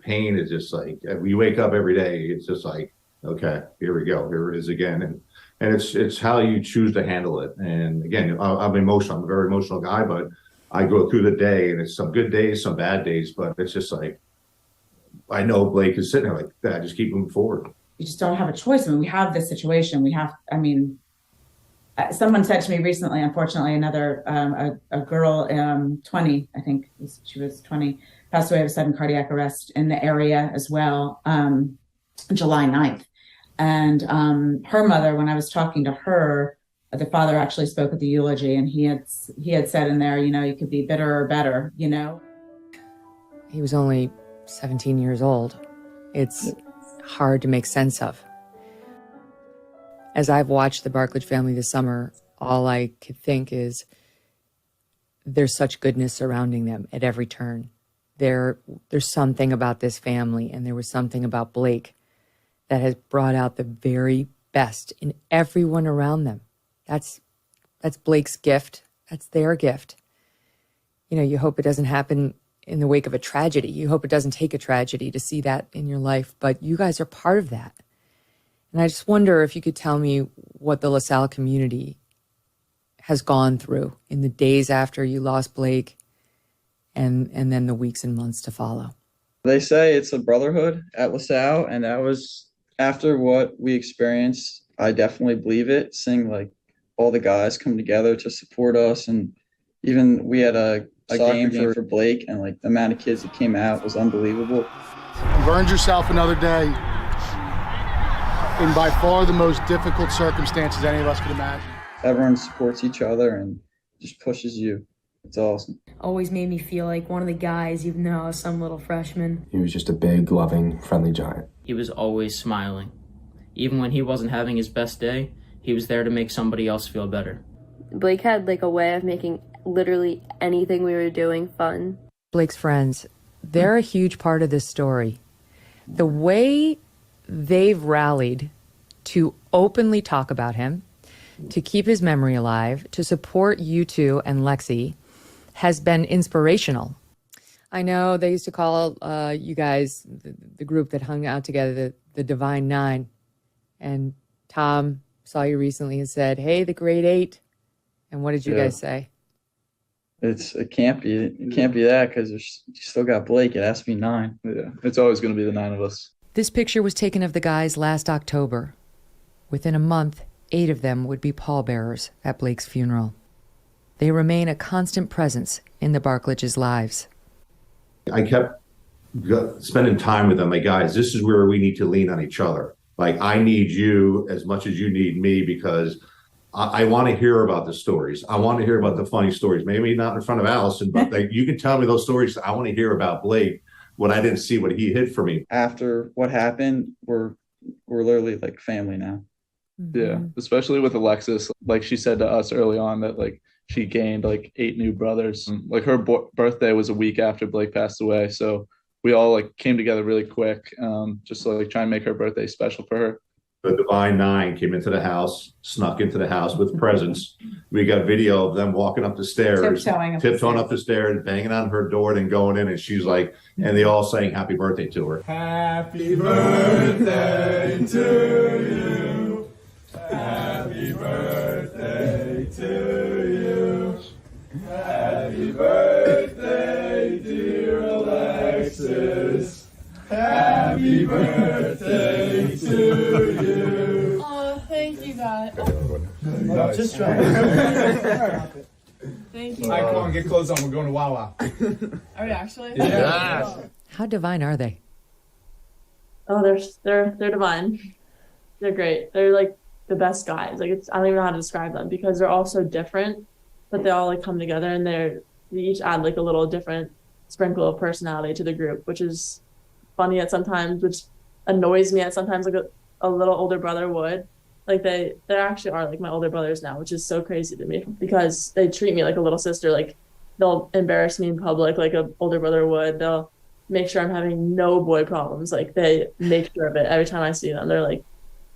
pain is just like, we wake up every day. It's just like, okay, here we go. Here it is again. And it's how you choose to handle it. And again, I'm emotional. I'm a very emotional guy, but I go through the day, and it's some good days, some bad days, but it's just like, I know Blake is sitting there like that. Just keep moving forward. You just don't have a choice. I mean, we have this situation. Someone said to me recently, unfortunately, a girl, 20, I think she was 20, passed away of a sudden cardiac arrest in the area as well, July 9th. And her mother, when I was talking to her, the father actually spoke at the eulogy, and he had said in there, you could be bitter or better, He was only 17 years old. It's hard to make sense of. As I've watched the Barklage family this summer, all I could think is there's such goodness surrounding them at every turn. There's something about this family, and there was something about Blake that has brought out the very best in everyone around them. That's Blake's gift. That's their gift. You hope it doesn't happen in the wake of a tragedy. You hope it doesn't take a tragedy to see that in your life, but you guys are part of that. And I just wonder if you could tell me what the LaSalle community has gone through in the days after you lost Blake and then the weeks and months to follow. They say it's a brotherhood at LaSalle, and that was after what we experienced. I definitely believe it, seeing like all the guys come together to support us. And even we had a game for Blake, and like the amount of kids that came out was unbelievable. You've earned yourself another day in by far the most difficult circumstances any of us could imagine. Everyone supports each other and just pushes you. It's awesome. Always made me feel like one of the guys, even though I was some little freshman. He was just a big, loving, friendly giant. He was always smiling. Even when he wasn't having his best day, he was there to make somebody else feel better. Blake had like a way of making literally anything we were doing fun. Blake's friends, they're a huge part of this story. The way they've rallied to openly talk about him, to keep his memory alive, to support you two and Lexi has been inspirational. I know they used to call you guys, the group that hung out together, the Divine Nine. And Tom saw you recently and said, hey, the Grade 8. And what did you guys say? It can't be that, because you still got Blake. It has to be 9. Yeah, it's always going to be the 9 of us. This picture was taken of the guys last October. Within a month, 8 of them would be pallbearers at Blake's funeral. They remain a constant presence in the Barklages' lives. I kept spending time with them. Like, guys, this is where we need to lean on each other. Like, I need you as much as you need me, because I want to hear about the stories. I want to hear about the funny stories. Maybe not in front of Allison, but like, you can tell me those stories. I want to hear about Blake, what I didn't see, what he hid for me. After what happened, we're literally like family now. Yeah, especially with Alexis. Like she said to us early on that like she gained like 8 new brothers. Like her birthday was a week after Blake passed away, so we all like came together really quick, just to like try and make her birthday special for her. The Divine Nine came into the house, snuck into the house with presents. We got video of them walking up the stairs, tiptoeing up the stairs, banging on her door, and going in, and she's like, and they all sang happy birthday to her. Happy birthday to you. Happy birthday to you. Happy birthday, dear Alexis. Happy birthday to you. Oh, thank you, guys. Just trying. Thank you. All right, come on, get clothes on. We're going to Wawa. Are we actually? Yeah. How divine are they? Oh, they're divine. They're great. They're like the best guys. Like I don't even know how to describe them because they're all so different, but they all like come together and they each add like a little different sprinkle of personality to the group, which is funny at sometimes, which annoys me at sometimes, like a little older brother would. Like they actually are like my older brothers now, which is so crazy to me because they treat me like a little sister. Like they'll embarrass me in public like an older brother would. They'll make sure I'm having no boy problems. Like they make sure of it every time I see them. They're like,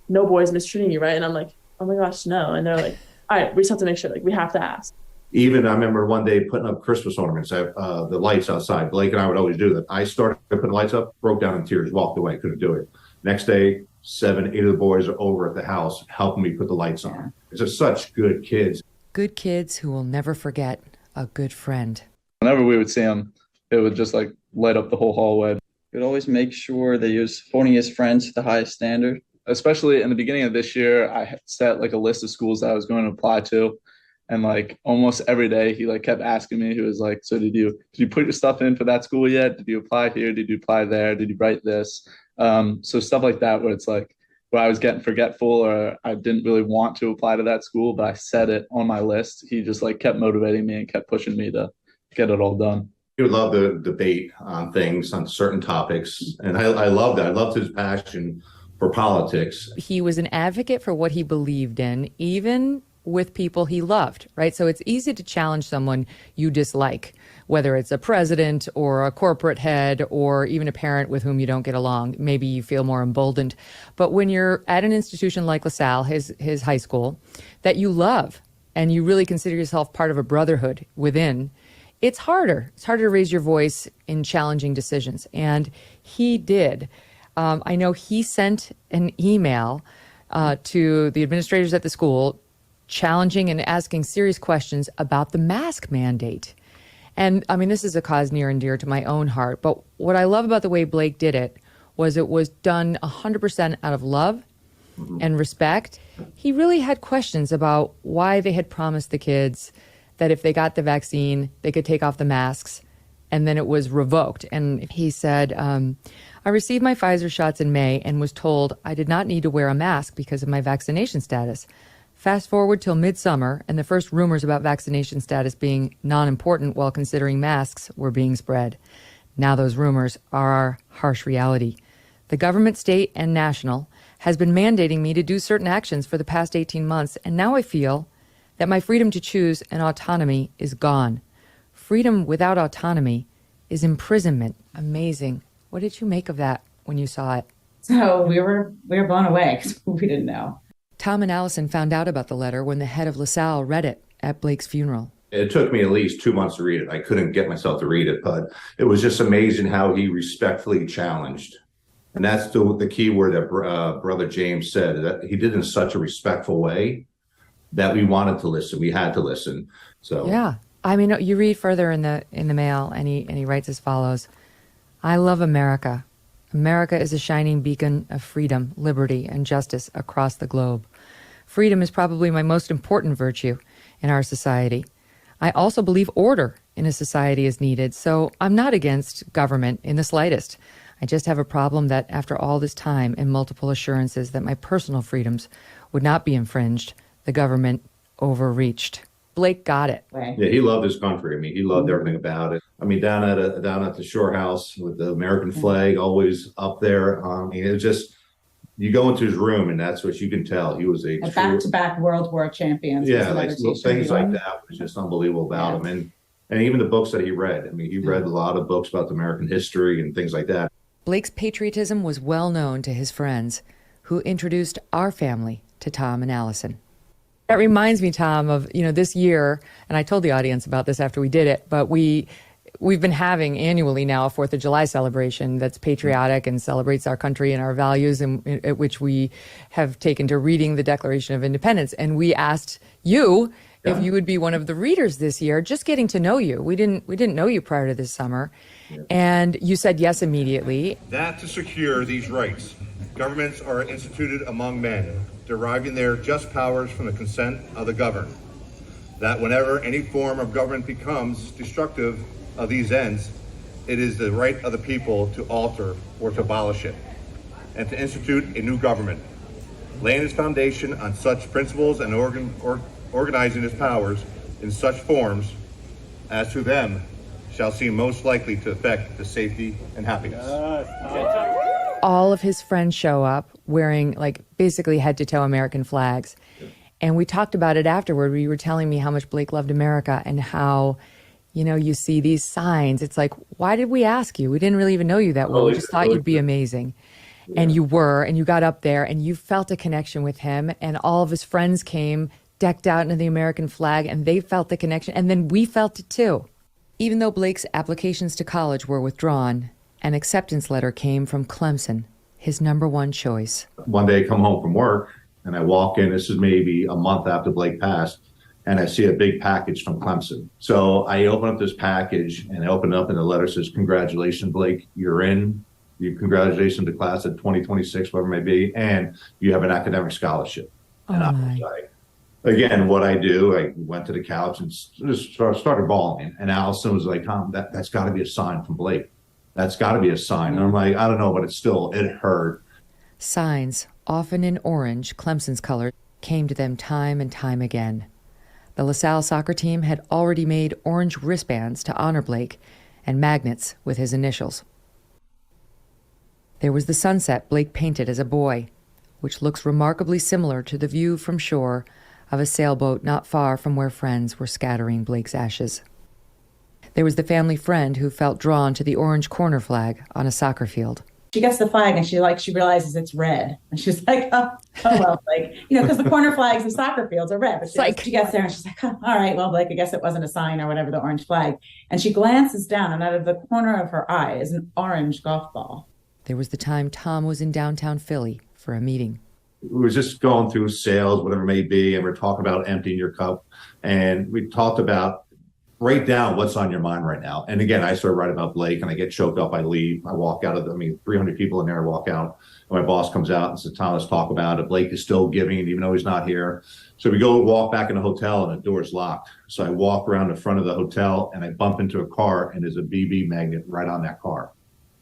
no boys mistreating you, right? And I'm like, oh my gosh, no. And they're like, all right, we just have to make sure, like we have to ask. Even I remember one day putting up Christmas ornaments, the lights outside. Blake and I would always do that. I started putting lights up, broke down in tears, walked away, couldn't do it. Next day, 7, 8 of the boys are over at the house helping me put the lights on. It's just such good kids. Good kids who will never forget a good friend. Whenever we would see him, it would just like light up the whole hallway. He would always make sure that he was holding his friends to the highest standard. Especially in the beginning of this year, I set like a list of schools that I was going to apply to. And like almost every day he like kept asking me, he was like, so did you put your stuff in for that school yet? Did you apply here? Did you apply there? Did you write this? So stuff like that, where it's like, where I was getting forgetful or I didn't really want to apply to that school, but I set it on my list. He just like kept motivating me and kept pushing me to get it all done. He would love to debate on things, on certain topics. And I loved that. I loved his passion for politics. He was an advocate for what he believed in, even with people he loved, right? So it's easy to challenge someone you dislike, whether it's a president or a corporate head or even a parent with whom you don't get along. Maybe you feel more emboldened. But when you're at an institution like LaSalle, his high school, that you love and you really consider yourself part of a brotherhood within, it's harder. It's harder to raise your voice in challenging decisions. And he did. I know he sent an email to the administrators at the school challenging and asking serious questions about the mask mandate. And I mean, this is a cause near and dear to my own heart. But what I love about the way Blake did it was done 100% out of love and respect. He really had questions about why they had promised the kids that if they got the vaccine, they could take off the masks, and then it was revoked. And he said, I received my Pfizer shots in May and was told I did not need to wear a mask because of my vaccination status. Fast forward till midsummer, and the first rumors about vaccination status being non-important while considering masks were being spread. Now those rumors are our harsh reality. The government, state, and national has been mandating me to do certain actions for the past 18 months, and now I feel that my freedom to choose and autonomy is gone. Freedom without autonomy is imprisonment. Amazing. What did you make of that when you saw it? So we were blown away because we didn't know. Tom and Allison found out about the letter when the head of LaSalle read it at Blake's funeral. It took me at least 2 months to read it. I couldn't get myself to read it, but it was just amazing how he respectfully challenged. And that's the key word that Brother James said, that he did it in such a respectful way that we wanted to listen. We had to listen. So yeah, I mean, you read further in the mail, and he writes as follows: I love America. America is a shining beacon of freedom, liberty, and justice across the globe. Freedom is probably my most important virtue in our society. I also believe order in a society is needed, so I'm not against government in the slightest. I just have a problem that after all this time and multiple assurances that my personal freedoms would not be infringed, the government overreached. Blake got it. Yeah, he loved his country. I mean, he loved everything about it. I mean, down at the shore house with the American flag always up there. I mean, it was just, you go into his room and that's what you can tell. He was a back-to-back World War champions. Yeah, like things like that was just unbelievable about him. And even the books that he read. I mean, he read a lot of books about the American history and things like that. Blake's patriotism was well known to his friends, who introduced our family to Tom and Allison. That reminds me, Tom, of, this year, and I told the audience about this after we did it, but we've been having annually now a 4th of July celebration that's patriotic and celebrates our country and our values, and at which we have taken to reading the Declaration of Independence. And we asked you if you would be one of the readers this year, just getting to know you. We didn't know you prior to this summer. And you said yes immediately. That to secure these rights, governments are instituted among men, deriving their just powers from the consent of the governed. That whenever any form of government becomes destructive of these ends, it is the right of the people to alter or to abolish it, and to institute a new government. laying his foundation on such principles and organizing his powers in such forms as to them shall seem most likely to affect the safety and happiness. All of his friends show up wearing like basically head to toe American flags. And we talked about it afterward. You were telling me how much Blake loved America and how, you know, you see these signs. It's like, why did we ask you? We didn't really even know you that well. We just thought you'd be amazing. Yeah. And you were, and you got up there and you felt a connection with him, and all of his friends came decked out into the American flag and they felt the connection. And then we felt it too. Even though Blake's applications to college were withdrawn, an acceptance letter came from Clemson, his number one choice. One day I come home from work and I walk in, this is maybe a month after Blake passed, and I see a big package from Clemson. So I open up this package and I open it up and the letter says, "Congratulations, Blake, you're in. Congratulations to class of 2026, whatever it may be, and you have an academic scholarship." And I was like, again, what I do, I went to the couch and just started bawling. And Allison was like, "Tom, that's got to be a sign from Blake. That's got to be a sign." And I'm like, I don't know, but it hurt. Signs, often in orange, Clemson's color, came to them time and time again. The LaSalle soccer team had already made orange wristbands to honor Blake and magnets with his initials. There was the sunset Blake painted as a boy, which looks remarkably similar to the view from shore of a sailboat not far from where friends were scattering Blake's ashes. There was the family friend who felt drawn to the orange corner flag on a soccer field. She gets the flag and she realizes it's red. And she's like, oh well, like, you know, because the corner flags of soccer fields are red. But she gets there and she's like, oh, all right, well, Blake, I guess it wasn't a sign or whatever, the orange flag. And she glances down and out of the corner of her eye is an orange golf ball. There was the time Tom was in downtown Philly for a meeting. We were just going through sales, whatever it may be, and we're talking about emptying your cup. And we talked about, write down what's on your mind right now. And again, I started writing about Blake and I get choked up. I leave. I walk out of 300 people in there. I walk out. And my boss comes out and says, "Tom, let's talk about it. Blake is still giving, even though he's not here." So we go walk back in the hotel and the door's locked. So I walk around the front of the hotel and I bump into a car and there's a BB magnet right on that car.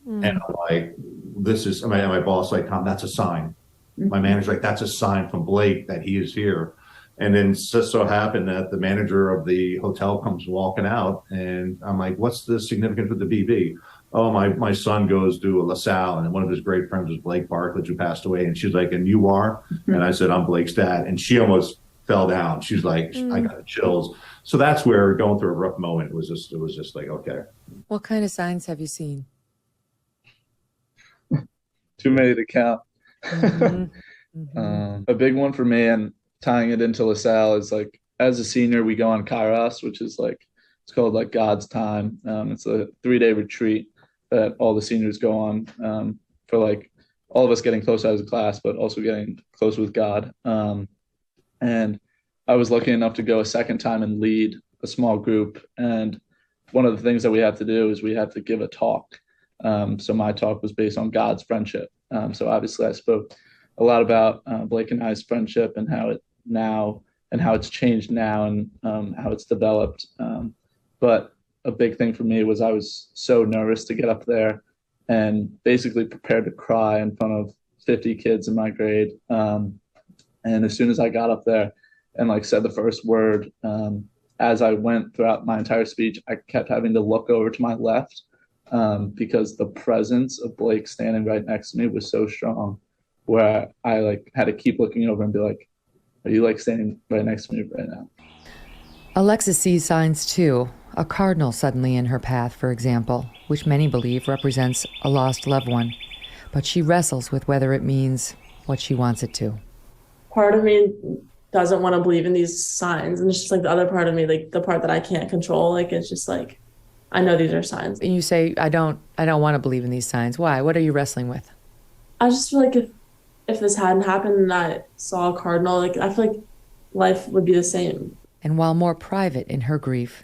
And I'm like, this is, my boss like, "Tom, that's a sign." My manager's like, "That's a sign from Blake that he is here." And then just so happened that the manager of the hotel comes walking out and I'm like, "What's the significance of the BB?" "Oh, my son goes to LaSalle and one of his great friends was Blake Barklage, who passed away." And she's like, "And you are?" And I said, "I'm Blake's dad." And she almost fell down. She's like, I got the chills. So that's where going through a rough moment. It was just like, okay. What kind of signs have you seen? Too many to count. Mm-hmm. A big one for me, and tying it into LaSalle, is like, as a senior, we go on Kairos, which is like, it's called like God's time. It's a 3-day retreat that all the seniors go on for like all of us getting close as a class, but also getting close with God. And I was lucky enough to go a second time and lead a small group. And one of the things that we had to do is we had to give a talk. So my talk was based on God's friendship. So obviously I spoke a lot about Blake and I's friendship and how it's changed now and how it's developed. But a big thing for me was I was so nervous to get up there and basically prepared to cry in front of 50 kids in my grade. And as soon as I got up there and like said the first word, as I went throughout my entire speech, I kept having to look over to my left because the presence of Blake standing right next to me was so strong, where I like had to keep looking over and be like, "Are you like standing right next to me right now?" Alexis sees signs too. A cardinal suddenly in her path, for example, which many believe represents a lost loved one. But she wrestles with whether it means what she wants it to. Part of me doesn't want to believe in these signs. And it's just like the other part of me, like the part that I can't control, like it's just like, I know these are signs. And you say, I don't want to believe in these signs. Why? What are you wrestling with? I just feel like if this hadn't happened and I saw a cardinal, like I feel like life would be the same. And while more private in her grief,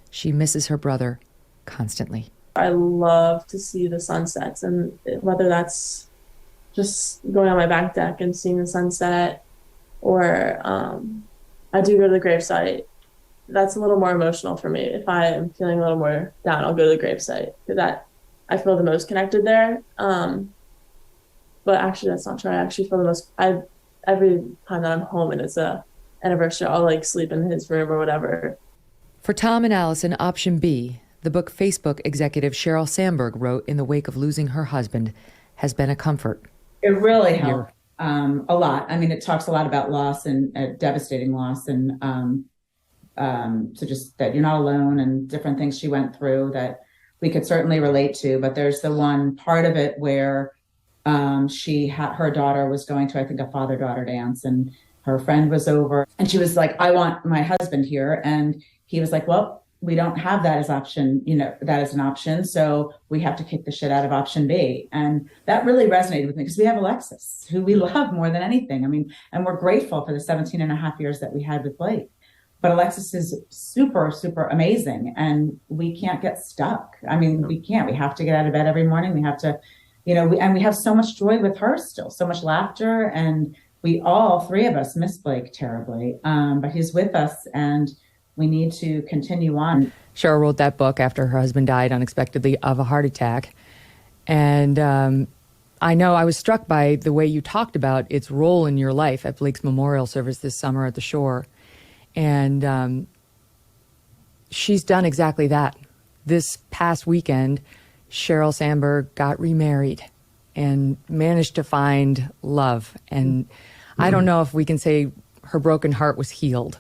she misses her brother constantly. I love to see the sunsets, and whether that's just going on my back deck and seeing the sunset, or I do go to the gravesite. That's a little more emotional for me. If I am feeling a little more down, I'll go to the gravesite because that I feel the most connected there. But actually, that's not true. I actually feel the most. I every time that I'm home and it's a anniversary, I'll like sleep in his room or whatever. For Tom and Allison, option B, the book Facebook executive Sheryl Sandberg wrote in the wake of losing her husband, has been a comfort. It really helped a lot. I mean, it talks a lot about loss and devastating loss, and so just that you're not alone and different things she went through that we could certainly relate to. But there's the one part of it where her daughter was going to, I think, a father-daughter dance, and her friend was over, and she was like, I want my husband here. And he was like, well, we don't have that as option, that as an option. So we have to kick the shit out of option B. And that really resonated with me because we have Alexis, who we love more than anything. I mean, and we're grateful for the 17 and a half years that we had with Blake. But Alexis is super, super amazing. And we can't get stuck. I mean, we can't. We have to get out of bed every morning. We have to, and we have so much joy with her still, so much laughter. And we all three of us miss Blake terribly. But he's with us, and we need to continue on. Sheryl wrote that book after her husband died unexpectedly of a heart attack. And I know I was struck by the way you talked about its role in your life at Blake's memorial service this summer at the shore. And she's done exactly that. This past weekend, Sheryl Sandberg got remarried and managed to find love. And I don't know if we can say her broken heart was healed,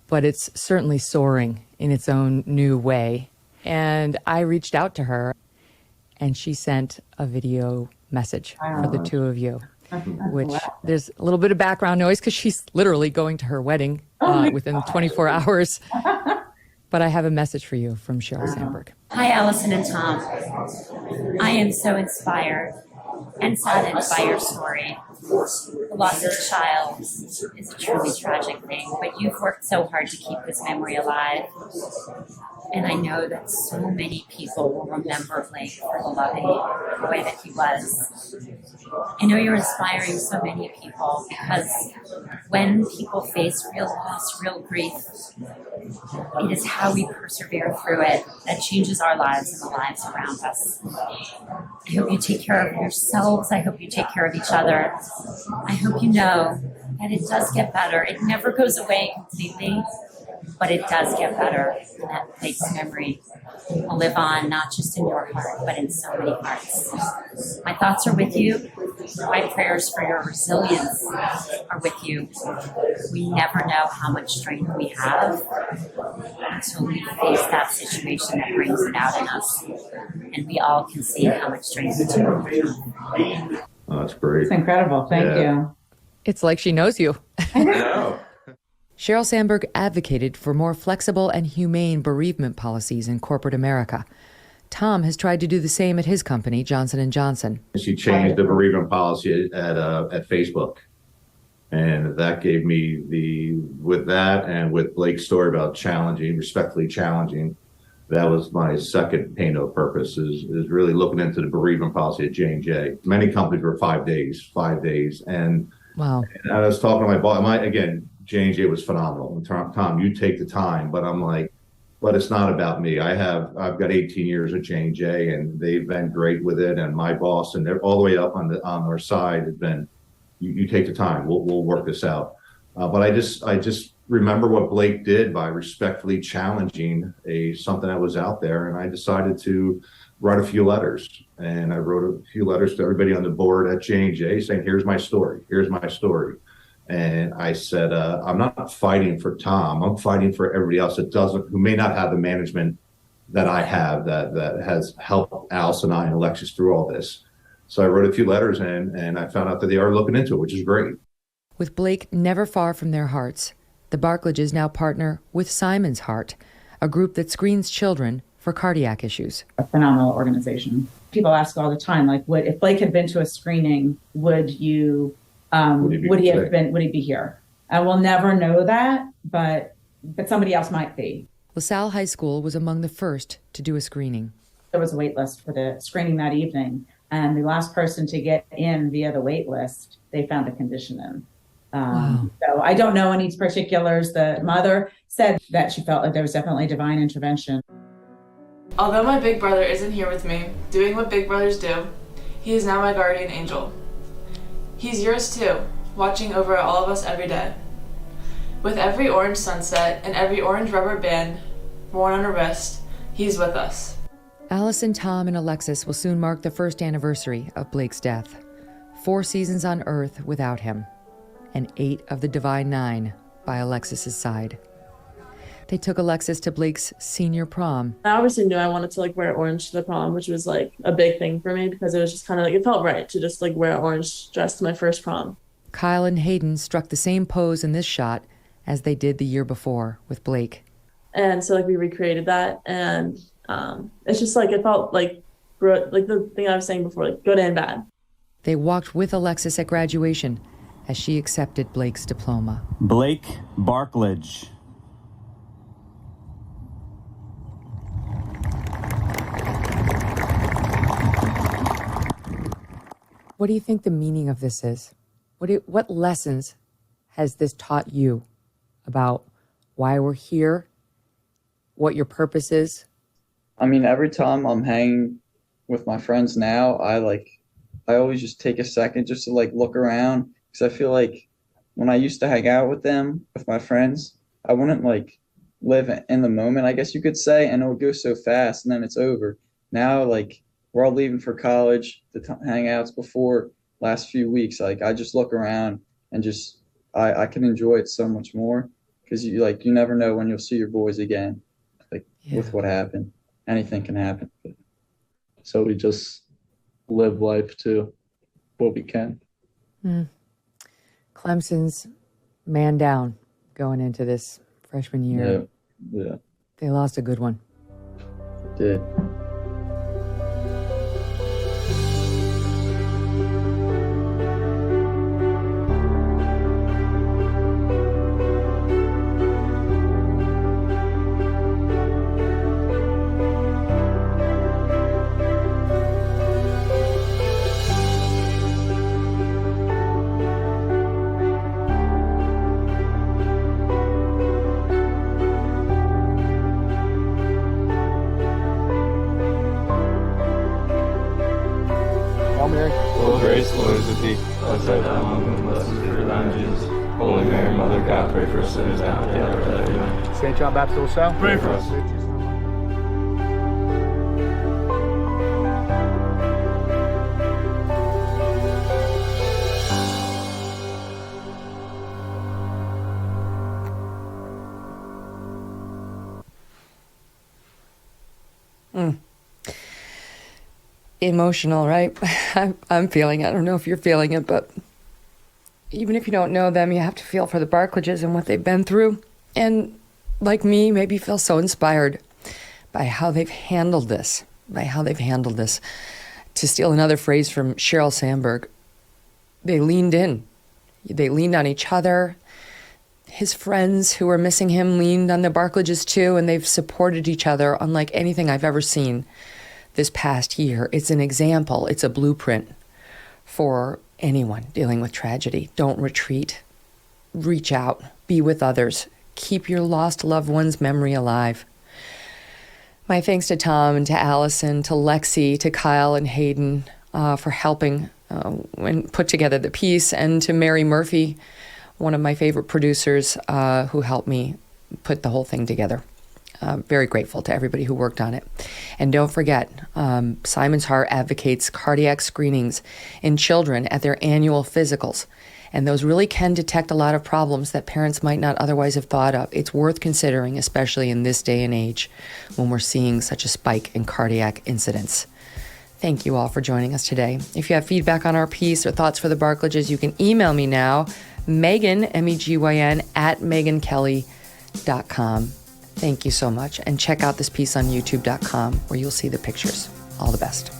but it's certainly soaring in its own new way. And I reached out to her, and she sent a video message for the two of you, which there's a little bit of background noise because she's literally going to her wedding within 24 hours. But I have a message for you from Sheryl Sandberg. Hi, Allison and Tom. I am so inspired and saddened by your story. The loss of a child is a truly tragic thing, but you've worked so hard to keep this memory alive. And I know that so many people will remember Blake for the loving way that he was. I know you're inspiring so many people because when people face real loss, real grief, it is how we persevere through it that changes our lives and the lives around us. I hope you take care of yourselves. I hope you take care of each other. I hope you know that it does get better. It never goes away completely, but it does get better. And that Blake's memory will live on, not just in your heart, but in so many hearts. My thoughts are with you. My prayers for your resilience are with you. We never know how much strength we have until we face that situation that brings it out in us. And we all can see how much strength we do. Oh, that's great. It's incredible. Thank you. It's like she knows you. I know. Sheryl Sandberg advocated for more flexible and humane bereavement policies in corporate America. Tom has tried to do the same at his company, Johnson & Johnson. She changed the bereavement policy at Facebook. And that gave me with that and with Blake's story about respectfully challenging, that was my second pain of purpose is really looking into the bereavement policy at J&J. Many companies were 5 days. And, wow. And I was talking to my boss, again, J&J was phenomenal. And Tom, you take the time, but I'm like, but it's not about me. I've got 18 years at J&J, and they've been great with it. And my boss, and they're all the way up on our side, has been, you take the time. We'll work this out. But I just remember what Blake did by respectfully challenging something that was out there, and I decided to write a few letters. And I wrote a few letters to everybody on the board at J&J saying, here's my story. And I said, I'm not fighting for Tom. I'm fighting for everybody else who may not have the management that I have that has helped Alice and I and Alexis through all this. So I wrote a few letters and I found out that they are looking into it, which is great. With Blake never far from their hearts, the Barklages now partner with Simon's Heart, a group that screens children for cardiac issues. A phenomenal organization. People ask all the time, like, if Blake had been to a screening, would he be here? I will never know that, but somebody else might be. LaSalle High School was among the first to do a screening. There was a wait list for the screening that evening, and the last person to get in via the wait list, they found a condition in. Wow. So I don't know any particulars. The mother said that she felt like there was definitely divine intervention. Although my big brother isn't here with me, doing what big brothers do, he is now my guardian angel. He's yours too, watching over all of us every day. With every orange sunset and every orange rubber band worn on her wrist, he's with us. Allison, Tom, and Alexis will soon mark the first anniversary of Blake's death. 4 seasons on Earth without him, and 8 of the Divine 9 by Alexis's side. They took Alexis to Blake's senior prom. I obviously knew I wanted to like wear orange to the prom, which was like a big thing for me because it was just kind of like, it felt right to just like wear an orange dress to my first prom. Kyle and Hayden struck the same pose in this shot as they did the year before with Blake. And so like we recreated that, and it's just like it felt like the thing I was saying before, like good and bad. They walked with Alexis at graduation as she accepted Blake's diploma. Blake Barklage. What do you think the meaning of this is? What lessons has this taught you about why we're here, what your purpose is? I mean, every time I'm hanging with my friends now, I always just take a second just to like look around, because I feel like when I used to hang out with them, with my friends, I wouldn't like live in the moment, I guess you could say, and it would go so fast and then it's over. Now, like, we're all leaving for college, the hangouts before last few weeks, like I just look around and just I can enjoy it so much more, because you never know when you'll see your boys again. With what happened, anything can happen. So we just live life to what we can. Clemson's man down going into this freshman year. Yeah. They lost a good one. They did. Holy Mary, Mother of God, pray for us sinners now and at the hour of our death. St. John Baptist South, pray for us. Emotional, right? I'm feeling it. I don't know if you're feeling it, but even if you don't know them, you have to feel for the Barklages and what they've been through. And like me, maybe feel so inspired by how they've handled this, To steal another phrase from Sheryl Sandberg, they leaned in. They leaned on each other. His friends who were missing him leaned on the Barklages too, and they've supported each other unlike anything I've ever seen this past year. It's an example. It's a blueprint for anyone dealing with tragedy. Don't retreat. Reach out. Be with others. Keep your lost loved one's memory alive. My thanks to Tom and to Allison, to Lexi, to Kyle and Hayden for helping and put together the piece, and to Mary Murphy, one of my favorite producers who helped me put the whole thing together. Very grateful to everybody who worked on it. And don't forget, Simon's Heart advocates cardiac screenings in children at their annual physicals. And those really can detect a lot of problems that parents might not otherwise have thought of. It's worth considering, especially in this day and age when we're seeing such a spike in cardiac incidents. Thank you all for joining us today. If you have feedback on our piece or thoughts for the Barklages, you can email me now, Megyn, M-E-G-Y-N, at megynkelly.com. Thank you so much. And check out this piece on youtube.com where you'll see the pictures. All the best.